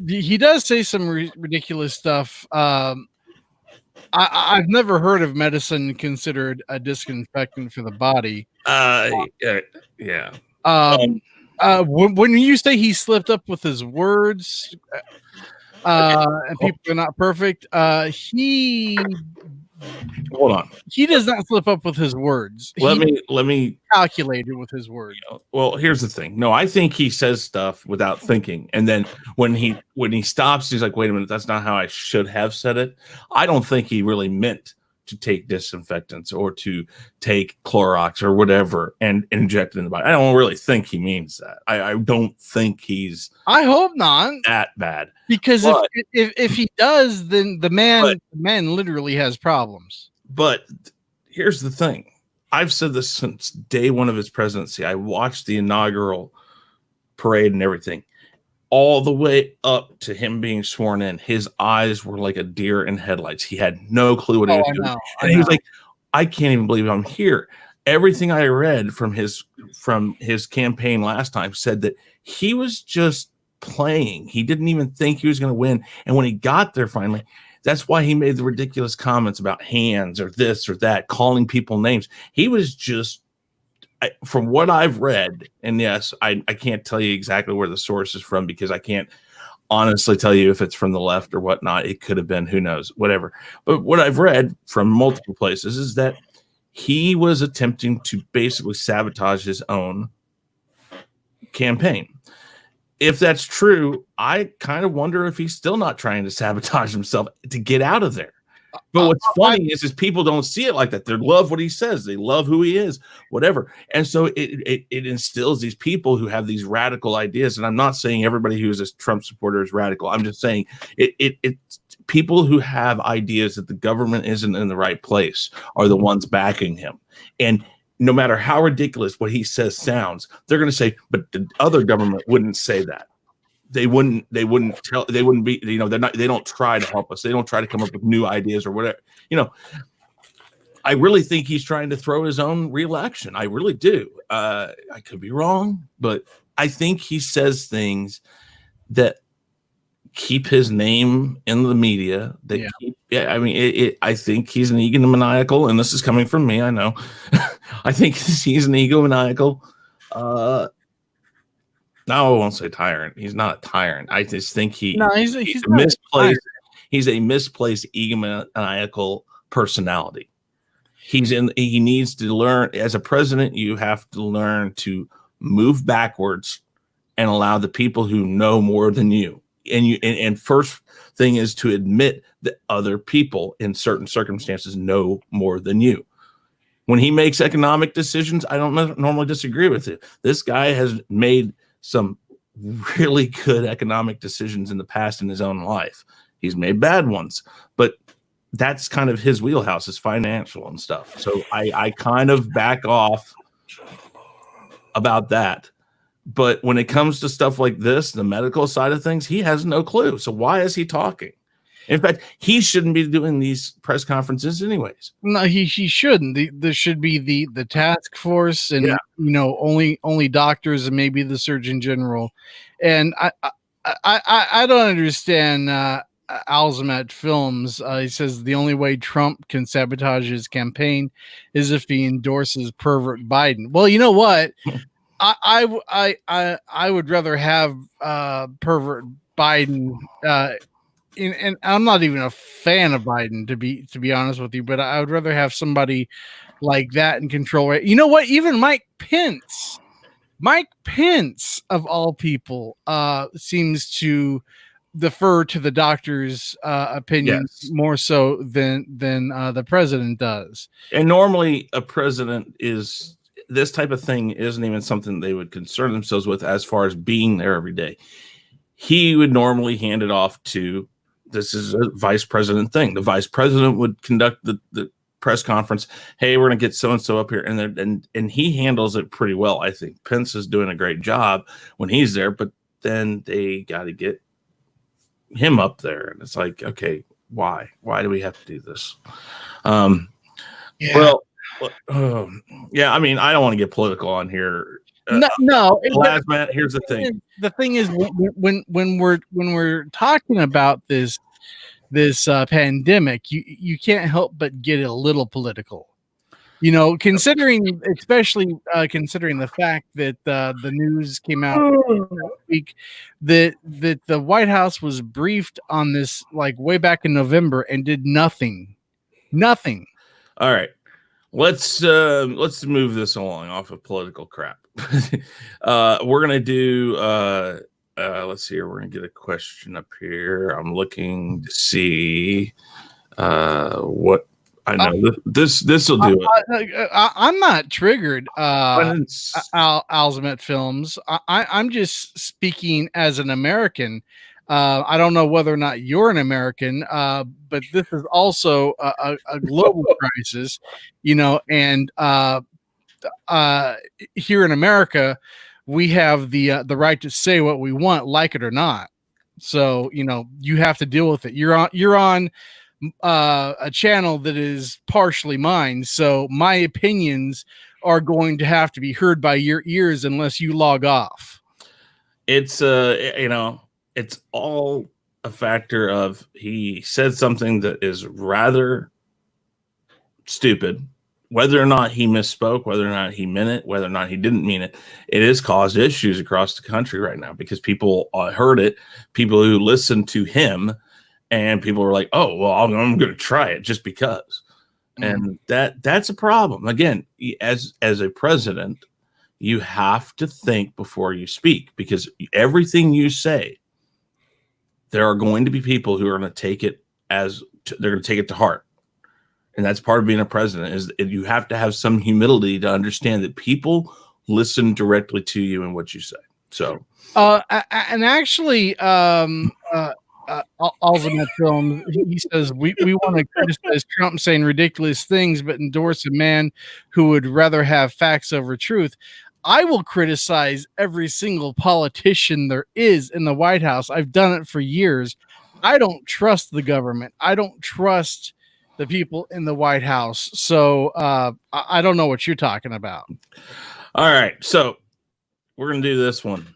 He does say some ridiculous stuff. I've never heard of medicine considered a disinfectant for the body. Yeah. When you say he slipped up with his words, and people are not perfect. Hold on. He does not slip up with his words. Let me calculate it with his words. Well, here's the thing. No, I think he says stuff without thinking, and then when he stops, he's like, "Wait a minute, that's not how I should have said it." I don't think he really meant to take disinfectants or to take Clorox or whatever and inject it in the body. I don't really think he means that. I don't think he's. I hope not that bad. Because if he does, then the man literally has problems. But here's the thing. I've said this since day one of his presidency. I watched the inaugural parade and everything. All the way up to him being sworn in, his eyes were like a deer in headlights. He had no clue what he was doing. And he was like, I can't even believe I'm here. Everything I read from his campaign last time said that he was just playing. He didn't even think he was going to win. And when he got there finally, that's why he made the ridiculous comments about hands or this or that, calling people names. He was just, from what I've read, and yes, I can't tell you exactly where the source is from because I can't honestly tell you if it's from the left or whatnot. It could have been, who knows, whatever. But what I've read from multiple places is that he was attempting to basically sabotage his own campaign. If that's true, I kind of wonder if he's still not trying to sabotage himself to get out of there. But what's funny is people don't see it like that. They love what he says. They love who he is, whatever. And so it instills these people who have these radical ideas. And I'm not saying everybody who is a Trump supporter is radical. I'm just saying it's people who have ideas that the government isn't in the right place are the ones backing him. And no matter how ridiculous what he says sounds, they're going to say, but the other government wouldn't say that. They wouldn't be, they don't try to help us. They don't try to come up with new ideas or whatever. I really think he's trying to throw his own reelection. I really do. I could be wrong, but I think he says things that keep his name in the media. I think he's an egomaniacal, and this is coming from me. I know. I think he's an egomaniacal. No, I won't say tyrant. He's not a tyrant. I just think he's a misplaced. He's a misplaced egomaniacal personality. He needs to learn as a president. You have to learn to move backwards and allow the people who know more than you. And first thing is to admit that other people in certain circumstances know more than you. When he makes economic decisions, I don't normally disagree with it. This guy has made some really good economic decisions in the past in his own life. He's made bad ones, but that's kind of his wheelhouse, is financial and stuff. So I kind of back off about that. But when it comes to stuff like this, the medical side of things, he has no clue. So why is he talking? In fact, he shouldn't be doing these press conferences anyways. No, he shouldn't. There should be the task force and only doctors and maybe the Surgeon General. And I don't understand Alzamet Films. He says the only way Trump can sabotage his campaign is if he endorses pervert Biden. Well, you know what? I would rather have pervert Biden. And I'm not even a fan of Biden, to be honest with you, but I would rather have somebody like that in control. Right? You know what? Even Mike Pence of all people, seems to defer to the doctor's opinions more so than the president does. And normally, a president is. This type of thing isn't even something they would concern themselves with as far as being there every day. He would normally hand it off to. This is a vice president thing. The vice president would conduct the press conference. Hey, we're going to get so-and-so up here. And he handles it pretty well. I think Pence is doing a great job when he's there, but then they got to get him up there. And it's like, okay, why? Why do we have to do this? Yeah, I mean, I don't want to get political on here. No. Plasma, here's the thing. The thing is, when we're talking about this pandemic, you can't help but get a little political. You know, considering, especially considering the fact that the news came out last week that the White House was briefed on this like way back in November and did nothing. All right. Let's move this along off of political crap. We're gonna do let's see here. We're gonna get a question up here. I'm looking to see what I know. This will do it. I'm not triggered. Alzamet Films. I'm just speaking as an American. I don't know whether or not you're an American, but this is also a global crisis, you know. And here in America, we have the right to say what we want, like it or not. So you know, you have to deal with it. You're on a channel that is partially mine, so my opinions are going to have to be heard by your ears unless you log off. It's you know, it's all a factor of he said something that is rather stupid. Whether or not he misspoke, whether or not he meant it, whether or not he didn't mean it, it has caused issues across the country right now because people heard it, people who listened to him, and people were like, "Oh, well, I'm going to try it just because." And that's a problem. Again, as a president, you have to think before you speak because everything you say, there are going to be people who are going to take it they're going to take it to heart. And that's part of being a president is you have to have some humility to understand that people listen directly to you and what you say. So, and actually, Ultimate Film, he says we want to criticize Trump saying ridiculous things, but endorse a man who would rather have facts over truth. I will criticize every single politician there is in the White House. I've done it for years. I don't trust the government. I don't trust the people in the White House. So I don't know what you're talking about. All right. So we're going to do this one.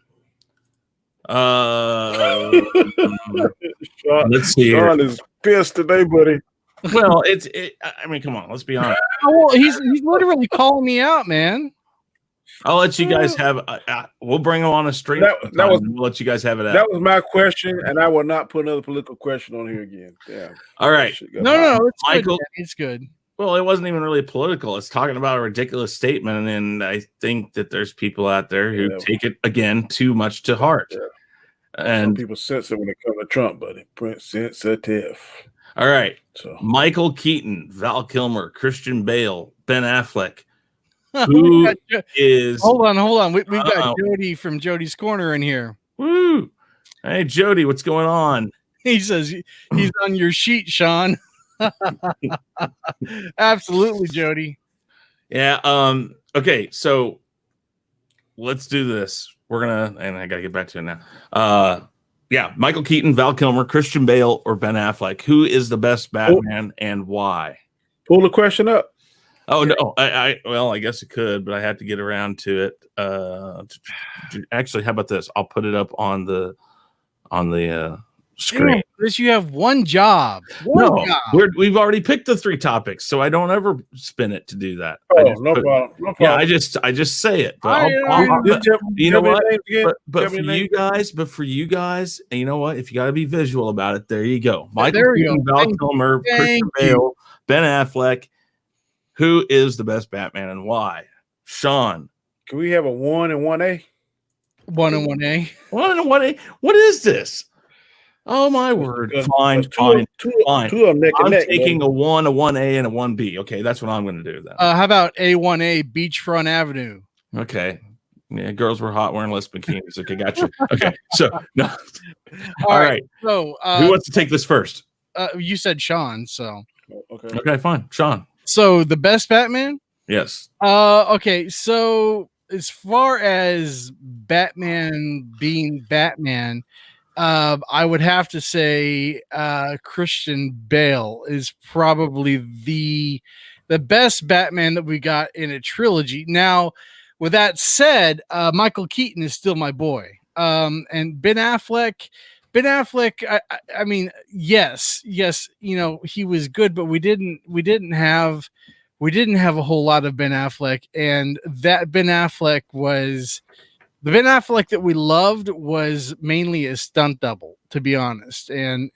Let's see. Shaun is pissed today, buddy. Well, I mean, come on. Let's be honest. Oh, he's literally calling me out, man. I'll let you guys have. We'll bring them on a stream. We'll let you guys have it out. That was my question, and I will not put another political question on here again. Yeah. All right. No, it's Michael. Good, it's good. Well, it wasn't even really political. It's talking about a ridiculous statement, and I think that there's people out there who take it again too much to heart. Yeah. And some people sensitive when it comes to Trump, buddy. Prince sensitive. All right. So Michael Keaton, Val Kilmer, Christian Bale, Ben Affleck. Who is? Hold on. We've got Jody from Jody's Corner in here. Woo! Hey, Jody, what's going on? He says he's on your sheet, Shaun. Absolutely, Jody. Yeah. Okay. So let's do this. We're gonna, and I gotta get back to it now. Yeah, Michael Keaton, Val Kilmer, Christian Bale, or Ben Affleck. Who is the best Batman and why? Pull the question up. Oh no, well, I guess it could, but I had to get around to it. Actually, how about this? I'll put it up on the screen. Chris, you have one job. We've already picked the 3 topics, so I don't ever spin it to do that. Oh, no problem. Yeah, I just say it. But you know what? But for you guys, and you know what? If you got to be visual about it, there you go. Michael Keaton, Val Kilmer, Christian Bale, Ben Affleck. Who is the best Batman and why? Shaun. Can we have a 1 and 1A? 1 and 1A. 1 and 1A. What is this? Oh my word! Fine. Two of them neck and neck, taking a 1, a 1A, and a 1B. Okay, that's what I'm going to do then. How about A1A Beachfront Avenue? Okay. Yeah, girls were hot wearing less bikinis. Okay, gotcha. Okay, so no. All right. So who wants to take this first? You said Shaun, so okay, fine, Shaun. So the best Batman? Yes. Okay. So as far as Batman being Batman, I would have to say Christian Bale is probably the best Batman that we got in a trilogy. Now, with that said, Michael Keaton is still my boy. And Ben Affleck, I mean, yes, you know, he was good, but we didn't have we didn't have a whole lot of Ben Affleck, and that Ben Affleck was the Ben Affleck that we loved was mainly a stunt double, to be honest. And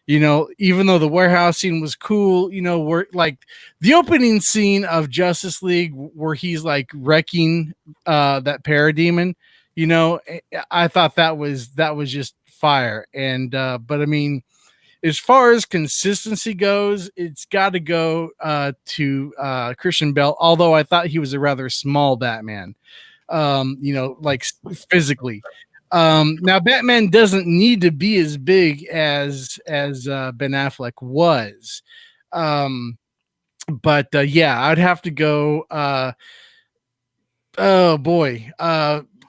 you know, even though the warehouse scene was cool, you know, we're like the opening scene of Justice League where he's like wrecking that parademon, you know, I thought that was just fire. And but I mean, as far as consistency goes, it's got to go to Christian Bale, although I thought he was a rather small Batman, you know, like physically. Now Batman doesn't need to be as big as Ben Affleck was. But yeah, I'd have to go oh boy.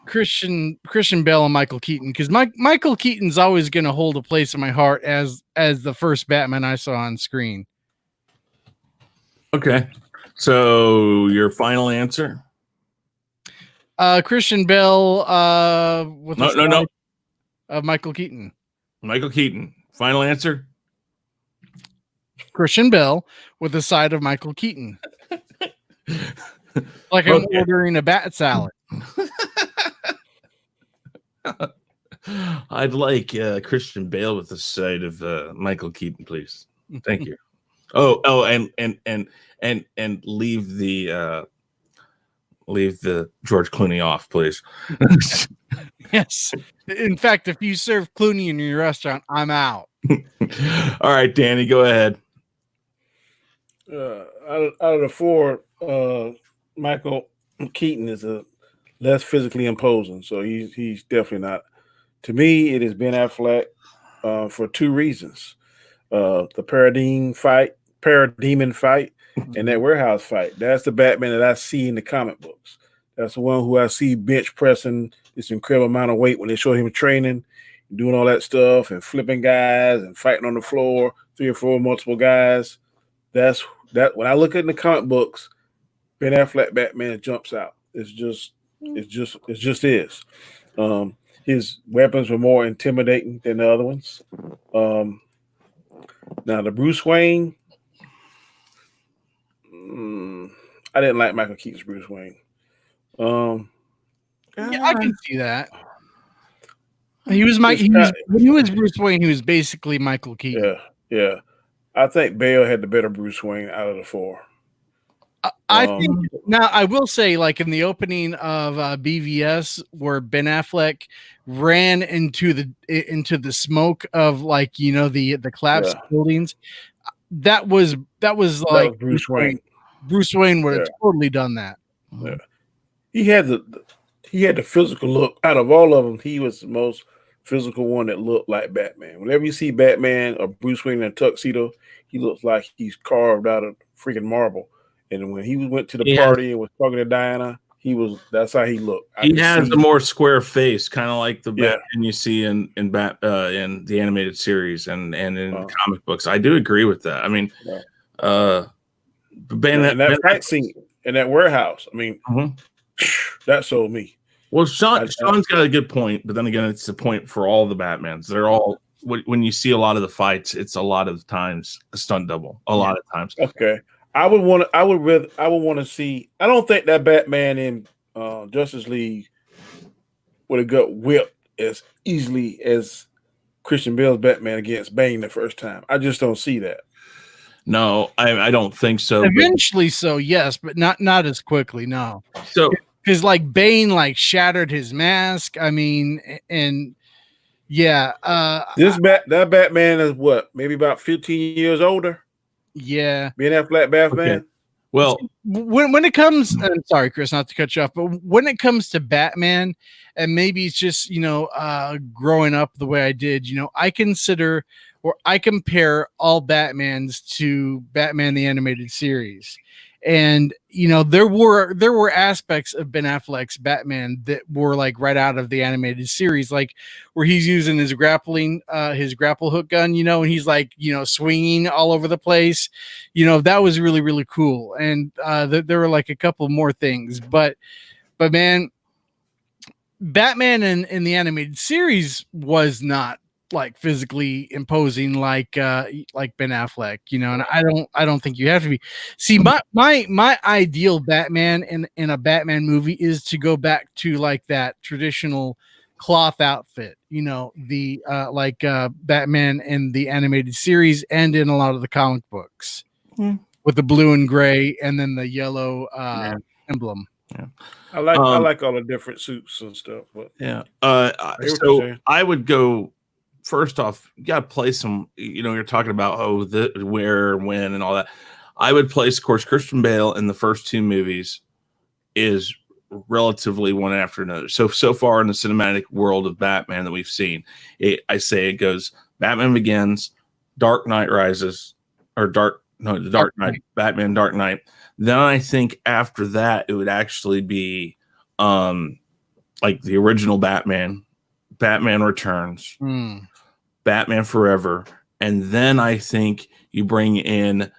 Christian Bale and Michael Keaton, because Michael Keaton's always going to hold a place in my heart as the first Batman I saw on screen. Okay. So your final answer? Christian Bale with No. Michael Keaton. Michael Keaton. Final answer? Christian Bale with the side of Michael Keaton. Like I'm ordering a bat salad. I'd like Christian Bale with the side of Michael Keaton, please. Thank you. Oh, and leave the George Clooney off, please. Yes. In fact, if you serve Clooney in your restaurant, I'm out. All right, Danny, go ahead. Out of the four, Michael Keaton is a less physically imposing, so he's definitely not. To me, it is Ben Affleck for two reasons: the parademon fight, and that warehouse fight. That's the Batman that I see in the comic books. That's the one who I see bench pressing this incredible amount of weight when they show him training, doing all that stuff, and flipping guys and fighting on the floor, 3 or 4 multiple guys. That's that. When I look at the comic books, Ben Affleck Batman jumps out. It just is. His weapons were more intimidating than the other ones. Now the Bruce Wayne, I didn't like Michael Keaton's Bruce Wayne. Yeah, I can see that. When he was Bruce Wayne, he was basically Michael Keaton. Yeah. I think Bale had the better Bruce Wayne out of the four. I think now I will say, like in the opening of BVS, where Ben Affleck ran into the smoke of, like, you know, the collapsed buildings, that was like Bruce Wayne. Bruce Wayne would have totally done that. Yeah. He had the physical look. Out of all of them, he was the most physical one that looked like Batman. Whenever you see Batman or Bruce Wayne in a tuxedo, he looks like he's carved out of freaking marble. And when he went to the party and was talking to Diana, that's how he looked. He has a more square face, kind of like the Batman you see in the animated series and in comic books. I do agree with that. I mean, that fight scene in that warehouse, I mean, that sold me. Well, Sean's got a good point, but then again, it's a point for all the Batmans. They're all, when you see a lot of the fights, it's a lot of times a stunt double. A lot of times. Okay. I would want to see. I don't think that Batman in Justice League would have got whipped as easily as Christian Bale's Batman against Bane the first time. I just don't see that. No, I don't think so. Eventually, yes, but not as quickly. No. So because like Bane like shattered his mask. I mean, and yeah, that Batman is what, maybe about 15 years older. Yeah, being that flat Batman. Okay. Well, when it comes, I'm sorry, Chris, not to cut you off, but when it comes to Batman, and maybe it's just, you know, growing up the way I did, you know, I consider or I compare all Batmans to Batman the Animated Series. And, you know, there were aspects of Ben Affleck's Batman that were like right out of the animated series, like where he's using his grapple hook gun, you know, and he's like, you know, swinging all over the place. You know, that was really, really cool. And there were like a couple more things, but man, Batman in the animated series was not like physically imposing like Ben Affleck, you know, and I don't think you have to be. See, my ideal Batman in a Batman movie is to go back to like that traditional cloth outfit, you know, the Batman in the animated series and in a lot of the comic books with the blue and gray and then the yellow emblem. Yeah. I like all the different suits and stuff. But yeah. So I would go first off. You got to place some. You know, you're talking about where, when, and all that. I would place, of course, Christian Bale in the first two movies is relatively one after another. So far in the cinematic world of Batman that we've seen, I say it goes Batman Begins, Dark Knight Rises, or the Dark Knight, Batman Dark Knight. Then I think after that it would actually be like the original Batman, Batman Returns, Batman Forever, and then I think you bring in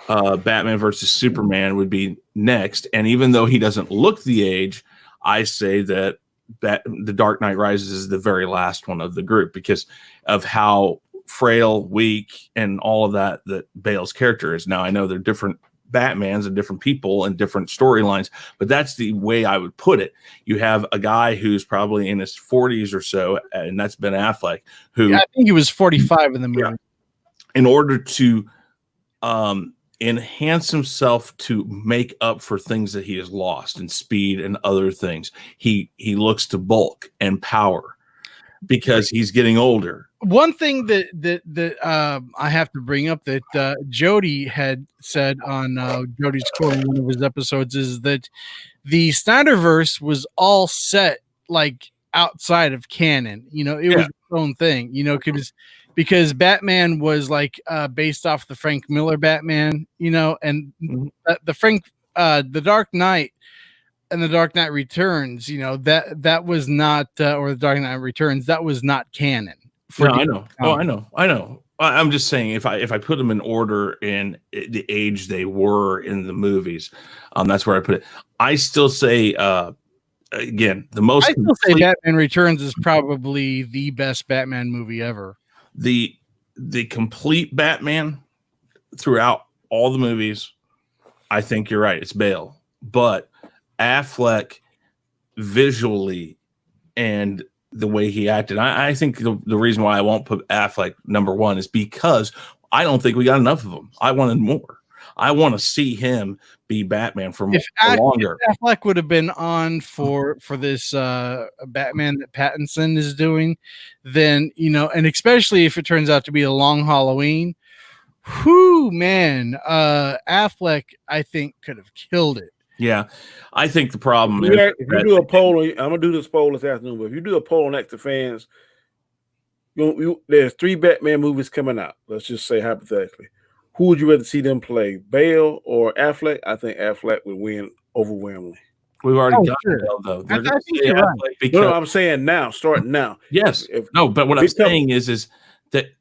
Batman versus Superman would be next. And even though he doesn't look the age, I say that the Dark Knight Rises is the very last one of the group because of how frail, weak, and all of that Bale's character is. Now, I know they're different Batmans and different people and different storylines, but that's the way I would put it. You have a guy who's probably in his 40s or so, and that's Ben Affleck, who I think he was 45 in the movie. Yeah, in order to enhance himself to make up for things that he has lost in speed and other things, he looks to bulk and power because he's getting older. One thing that I have to bring up that Jody had said on Jody's Corner in one of his episodes is that the Snyderverse was all set like outside of canon. You know, it was its own thing. You know, because Batman was like based off the Frank Miller Batman. You know, and the Dark Knight. And the Dark Knight Returns, you know, that was not, or the Dark Knight Returns, that was not canon. Yeah, I know. I know. I'm just saying, if I put them in order in the age they were in the movies, that's where I put it. I still say, again, I still say Batman Returns is probably the best Batman movie ever. The complete Batman throughout all the movies, I think you're right. It's Bale, but Affleck visually and the way he acted, I think the reason why I won't put Affleck number one is because I don't think we got enough of him. I wanted more. I want to see him be Batman for longer. If Affleck would have been on for this Batman that Pattinson is doing, then, you know, and especially if it turns out to be a Long Halloween, Affleck, I think, could have killed it. Yeah, I think the problem is if you do a poll, I'm gonna do this poll this afternoon. But if you do a poll next to fans, there's 3 Batman movies coming out. Let's just say hypothetically, who would you rather see them play, Bale or Affleck? I think Affleck would win overwhelmingly. We've already got Bale, though. I think you're right. No, I'm saying now, starting now. Yes, but what I'm saying is that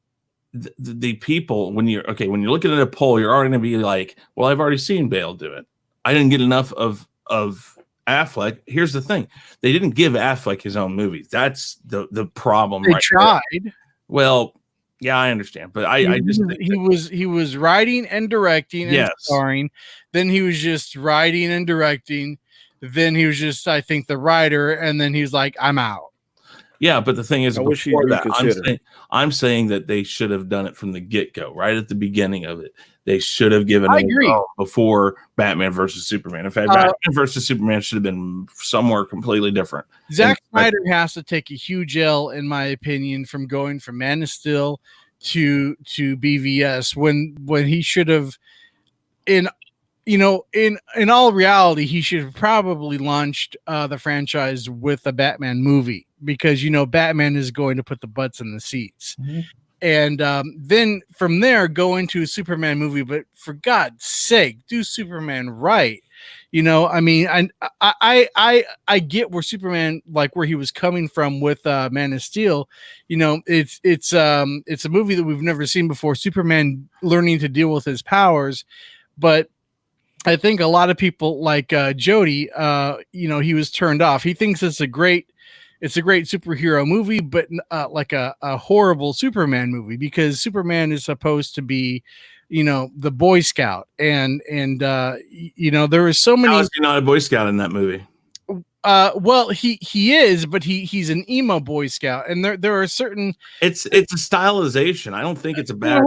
the people when you're looking at a poll, you're already gonna be like, well, I've already seen Bale do it. I didn't get enough of Affleck. Here's the thing: they didn't give Affleck his own movie. That's the problem. They tried. There. Well, yeah, I understand, but I just think he was writing and directing and starring. Then he was just writing and directing. Then he was just, I think, the writer, and then he's like, I'm out. Yeah, but the thing is, before that, I'm saying that they should have done it from the get-go, right at the beginning of it. They should have given it before Batman versus Superman. In fact, Batman versus Superman should have been somewhere completely different. Zack Snyder has to take a huge L, in my opinion, from going from Man of Steel to BVS when he should have, in all reality, he should have probably launched the franchise with a Batman movie, because Batman is going to put the butts in the seats. Mm-hmm. And then from there go into a Superman movie, but for God's sake, do Superman right. I mean, I get where Superman, like where he was coming from with Man of Steel. It's a movie that we've never seen before. Superman learning to deal with his powers, but I think a lot of people like Jody, he was turned off. He thinks it's a great it's a great superhero movie, but like a horrible Superman movie, because Superman is supposed to be, the Boy Scout, and there was so many. How is he not a Boy Scout in that movie? Well, he is, but he's an emo Boy Scout, and there are certain. It's a stylization. I don't think it's a bad.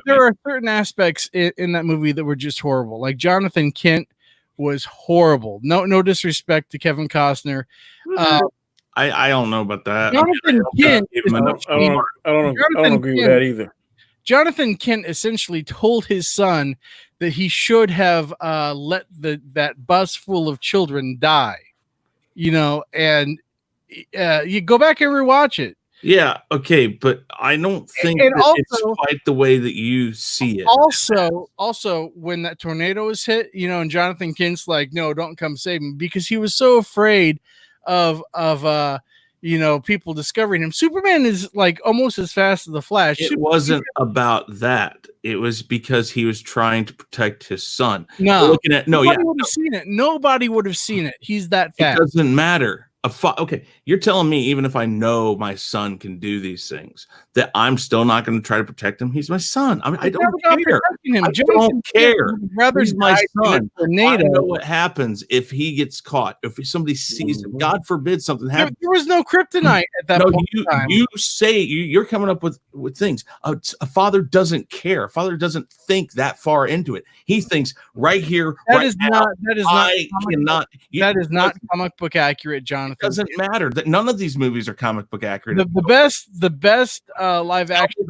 There are certain aspects in that movie that were just horrible. Like Jonathan Kent was horrible. No disrespect to Kevin Costner. I don't know about that. Jonathan Kent. I don't agree with that either. Jonathan Kent essentially told his son that he should have let that bus full of children die, and you go back and rewatch it. Yeah, okay, but I don't think it's quite the way that you see it. Also, when that tornado was hit, and Jonathan Kent's like, "No, don't come save me," because he was so afraid of people discovering him. Superman is like almost as fast as the Flash. It wasn't about that. It was because he was trying to protect his son. Nobody would have seen it. Nobody would have seen it. He's that fast. It doesn't matter. Okay, you're telling me even if I know my son can do these things, that I'm still not going to try to protect him? He's my son. I mean, I don't care. I don't care. He's my son. I know what happens if he gets caught. If somebody sees him, God forbid something happens. There was no kryptonite at that point. You say you're coming up with things. A father doesn't care. A father doesn't think that far into it. He thinks right here, right now. That is not comic book accurate, Jonathan. It doesn't matter. That none of these movies are comic book accurate. The best live action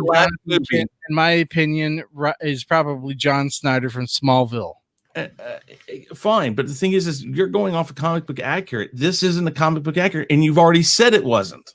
movie, in my opinion, is probably John Snyder from Smallville. Fine, but the thing is you're going off of comic book accurate. This isn't a comic book accurate, and you've already said it wasn't.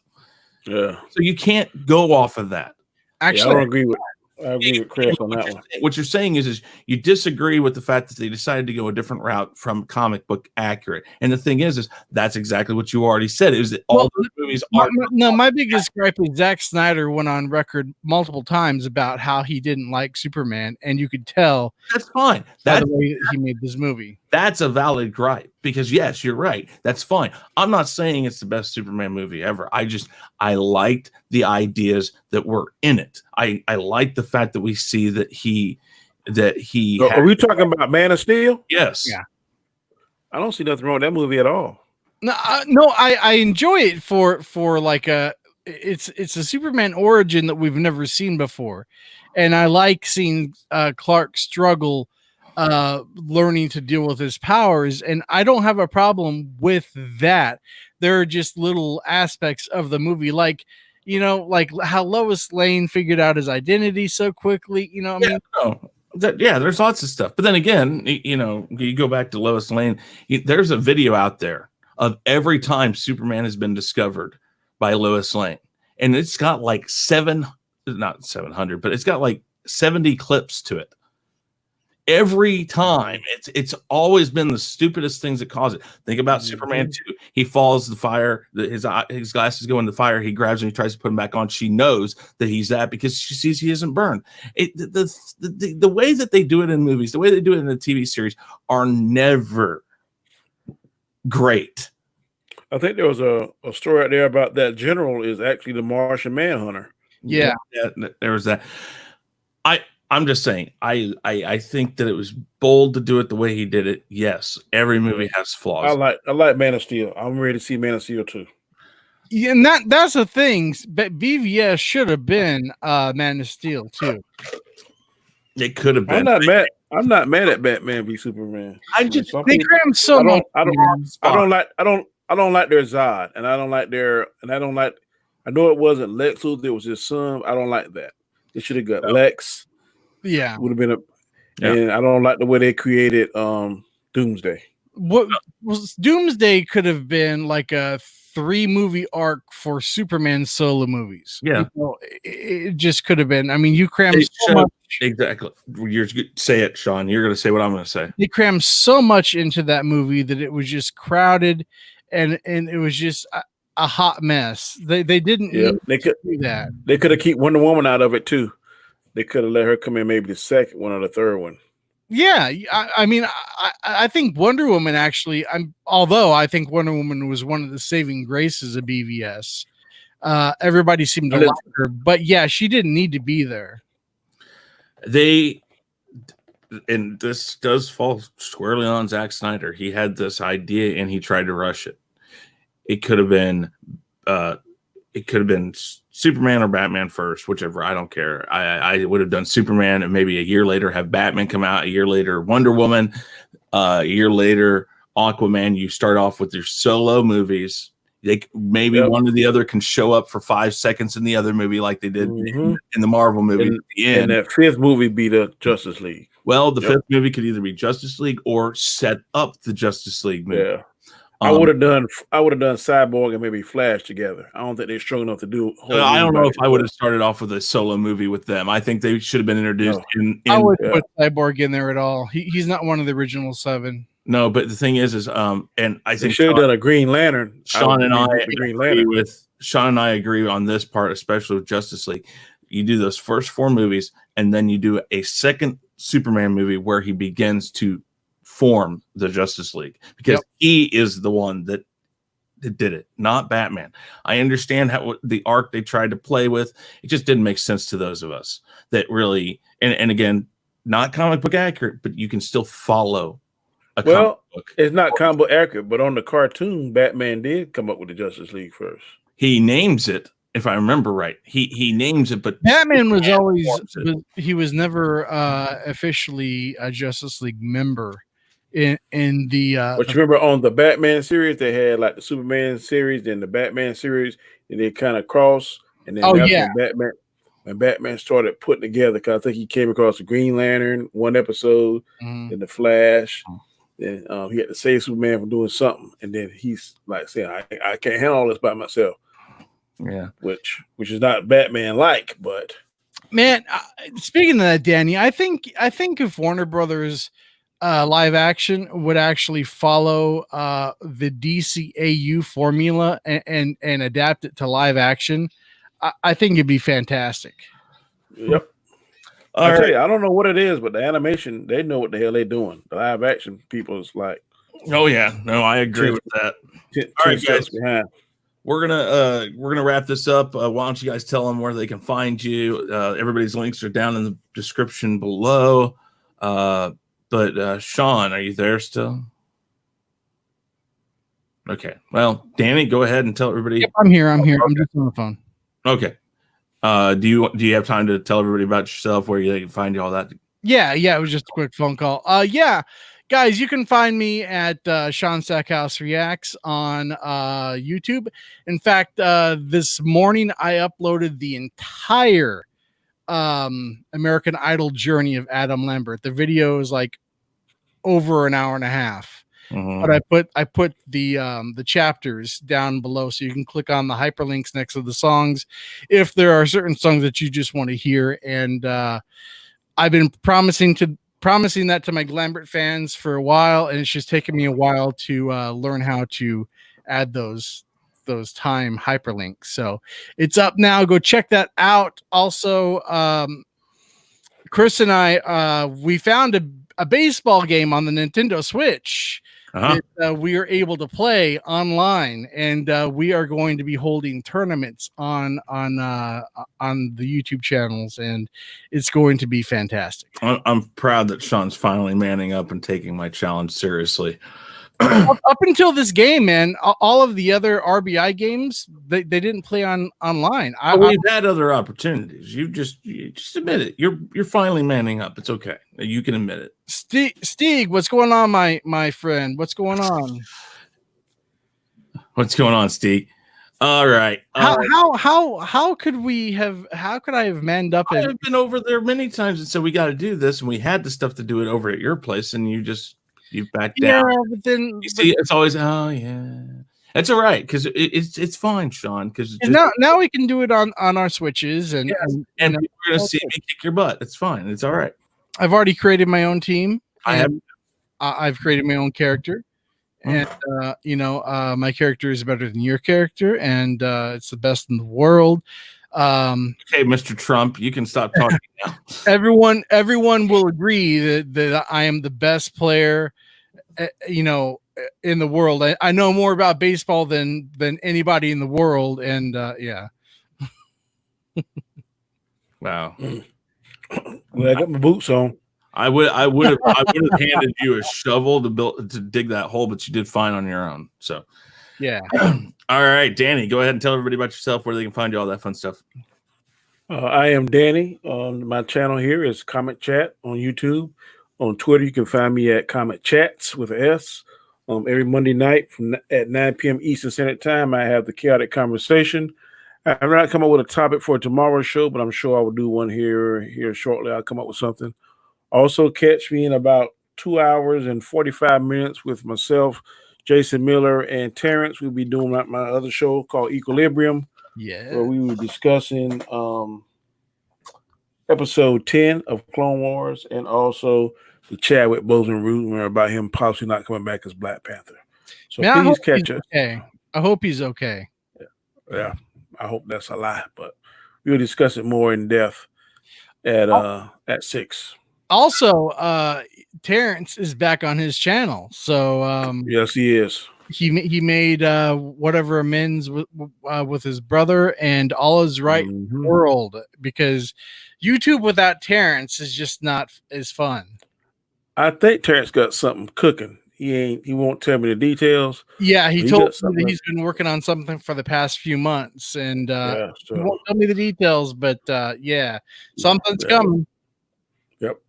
Yeah. So you can't go off of that. Actually, I don't agree with. I agree with Chris on that one. What you're saying is you disagree with the fact that they decided to go a different route from comic book accurate. And the thing is that's exactly what you already said. Is that all those movies are. My biggest gripe is Zack Snyder went on record multiple times about how he didn't like Superman, and you could tell. That's fine. That's the way he made this movie. That's a valid gripe, because yes, you're right. That's fine. I'm not saying it's the best Superman movie ever. I liked the ideas that were in it. I like the fact that we see that he. Are we talking about Man of Steel? Yes. Yeah. I don't see nothing wrong with that movie at all. No, I enjoy it for like it's a Superman origin that we've never seen before, and I like seeing Clark struggle. Learning to deal with his powers, and I don't have a problem with that. There are just little aspects of the movie, like how Lois Lane figured out his identity so quickly. There's lots of stuff. But then again, you go back to Lois Lane. There's a video out there of every time Superman has been discovered by Lois Lane, and it's got like not 700, but it's got like 70 clips to it. Every time it's always been the stupidest things that cause it. Think about Superman 2. He falls the fire, his glasses go in the fire, he grabs and he tries to put them back on. She knows that he's that because she sees he isn't burned. The way that they do it in movies, the way they do it in the TV series are never great. I think there was a story out there about that general is actually the Martian Manhunter. Yeah, there was that. I'm just saying, I think that it was bold to do it the way he did it. Yes, every movie has flaws. I like Man of Steel. I'm ready to see Man of Steel too. Yeah, and that's the thing. But BVS should have been Man of Steel too. It could have been. I'm not mad at Batman v Superman. They crammed so much. I don't like their Zod, and I don't like I know it wasn't Lex Luthor, it was his son. I don't like that. They should have got Lex. Yeah, would have been and I don't like the way they created Doomsday. What was Doomsday could have been like a 3-movie arc for Superman solo movies. Yeah, it just could have been. I mean, you crammed so much. Exactly. You're say it, Sean. You're going to say what I'm going to say. They crammed so much into that movie that it was just crowded, and it was just a hot mess. They didn't. Yeah, they could do that. They could have kept Wonder Woman out of it too. They could have let her come in maybe the second one or the third one. Yeah, I mean, I think Wonder Woman actually. Although I think Wonder Woman was one of the saving graces of BVS. Everybody seemed to like her, but yeah, she didn't need to be there. And this does fall squarely on Zack Snyder. He had this idea and he tried to rush it. It could have been Superman or Batman first, whichever. I don't care. I would have done Superman and maybe a year later have Batman come out. A year later, Wonder Woman. A year later, Aquaman. You start off with your solo movies. Maybe one or the other can show up for 5 seconds in the other movie, like they did in the Marvel movie at the end. And that fifth movie be the Justice League. Well, the fifth movie could either be Justice League or set up the Justice League movie. Yeah. I would have done Cyborg and maybe Flash together. I don't think they're strong enough to do. I don't know if I would have started off with a solo movie with them. I think they should have been introduced. I wouldn't put Cyborg in there at all. He's not one of the original 7. No, but the thing is, and I think they should have done a Green Lantern. Sean and I agree on this part, especially with Justice League. You do those first 4 movies, and then you do a second Superman movie where he begins to form the Justice League, because he is the one that did it, not Batman. I understand how the arc they tried to play with, it just didn't make sense to those of us that really, and again, not comic book accurate, but you can still follow a comic book. It's not comic book accurate, but on the cartoon, Batman did come up with the Justice League first. He names it, if I remember right. He names it, but Batman was always he was never officially a Justice League member. In the but you remember on the Batman series, they had like the Superman series, then the Batman series, and they kind of cross. And then when Batman started putting together, because I think he came across the Green Lantern one episode, then the Flash, then he had to save Superman from doing something, and then he's like saying, "I can't handle all this by myself." Yeah, which is not Batman like, but man, speaking of that, Danny, I think if Warner Brothers live action would actually follow the DCAU formula and adapt it to live action, I think it'd be fantastic. Yep. I tell you, I don't know what it is, but the animation, they know what the hell they're doing. The live action people is like, oh yeah, no, I agree with that. All right, guys, we're gonna wrap this up. Why don't you guys tell them where they can find you? Everybody's links are down in the description below. But Sean, are you there still? Okay. Well, Danny, go ahead and tell everybody. Yep, I'm here. I'm just on the phone. Okay. Do you have time to tell everybody about yourself, where they can find you, all that? Yeah. It was just a quick phone call. Yeah, guys, you can find me at Shaun Stackhouse Reacts on YouTube. In fact, this morning I uploaded the entire American Idol journey of Adam Lambert. The video is like over an hour and a half, but I put the chapters down below, so you can click on the hyperlinks next to the songs if there are certain songs that you just want to hear. And I've been promising that to my Lambert fans for a while, and it's just taken me a while to learn how to add those time hyperlinks. So it's up now. Go check that out. Also, Chris and I, we found a baseball game on the Nintendo Switch that we are able to play online, and we are going to be holding tournaments on the YouTube channels, and it's going to be fantastic. I'm proud that Sean's finally manning up and taking my challenge seriously. Up until this game, man, all of the other RBI games they didn't play online. We've had other opportunities. You just admit it. You're finally manning up. It's okay. You can admit it. Stieg, what's going on, my friend? What's going on? What's going on, Stieg? All right. How could I have manned up? I've been over there many times and said we got to do this, and we had the stuff to do it over at your place, and you back down. Yeah, but then you see, it's always It's all right, because it's fine, Sean. Because now we can do it on our Switches, and we're gonna see me kick your butt. It's fine. It's all right. I've already created my own team. I've created my own character, and my character is better than your character, and it's the best in the world. Okay, Mr. Trump, you can stop talking now. Everyone will agree that I am the best player, you know, in the world. I know more about baseball than anybody in the world, and yeah. Wow. Well, I got my boots on. I would have handed you a shovel to dig that hole, but you did fine on your own. So yeah. All right, Danny, go ahead and tell everybody about yourself, where they can find you, all that fun stuff. I am Danny. My channel here is Comic Chat on YouTube. On Twitter, you can find me at Comic Chats with an S. Every Monday night at 9 p.m. Eastern Standard Time, I have the Chaotic Conversation. I'm not come up with a topic for tomorrow's show, but I'm sure I will do one here shortly. I'll come up with something. Also, catch me in about 2 hours and 45 minutes with myself, Jason Miller, and Terrence. We'll be doing my other show called Equilibrium. Yeah. Where we were discussing episode 10 of Clone Wars, and also the Chadwick Boseman rumor about him possibly not coming back as Black Panther. So Man, please catch us. Okay. I hope he's okay. Yeah, I hope that's a lie, but we'll discuss it more in depth at 6. Also, Terrence is back on his channel, so yes, he is. He made whatever amends with his brother, and all is right in the world, because YouTube without Terrence is just not as fun. I think Terrence got something cooking. He won't tell me the details. Yeah, he told me that he's been working on something for the past few months, and he won't tell me the details, but yeah, something's coming. Yep.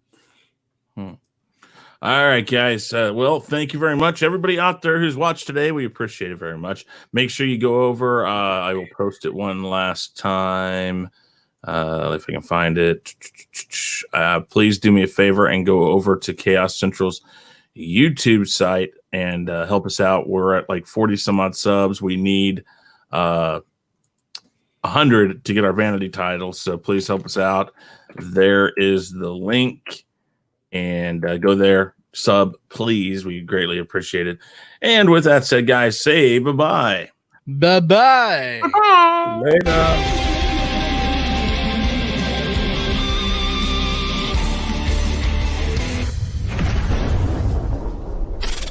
All right, guys. Well, thank you very much, everybody out there who's watched today. We appreciate it very much. Make sure you go over. I will post it one last time if I can find it. Please do me a favor and go over to Chaos Central's YouTube site and help us out. We're at like 40 some odd subs. We need 100 to get our vanity titles, so please help us out. There is the link. And go there, sub, please. We greatly appreciate it. And with that said, guys, say bye-bye. Bye-bye. Later.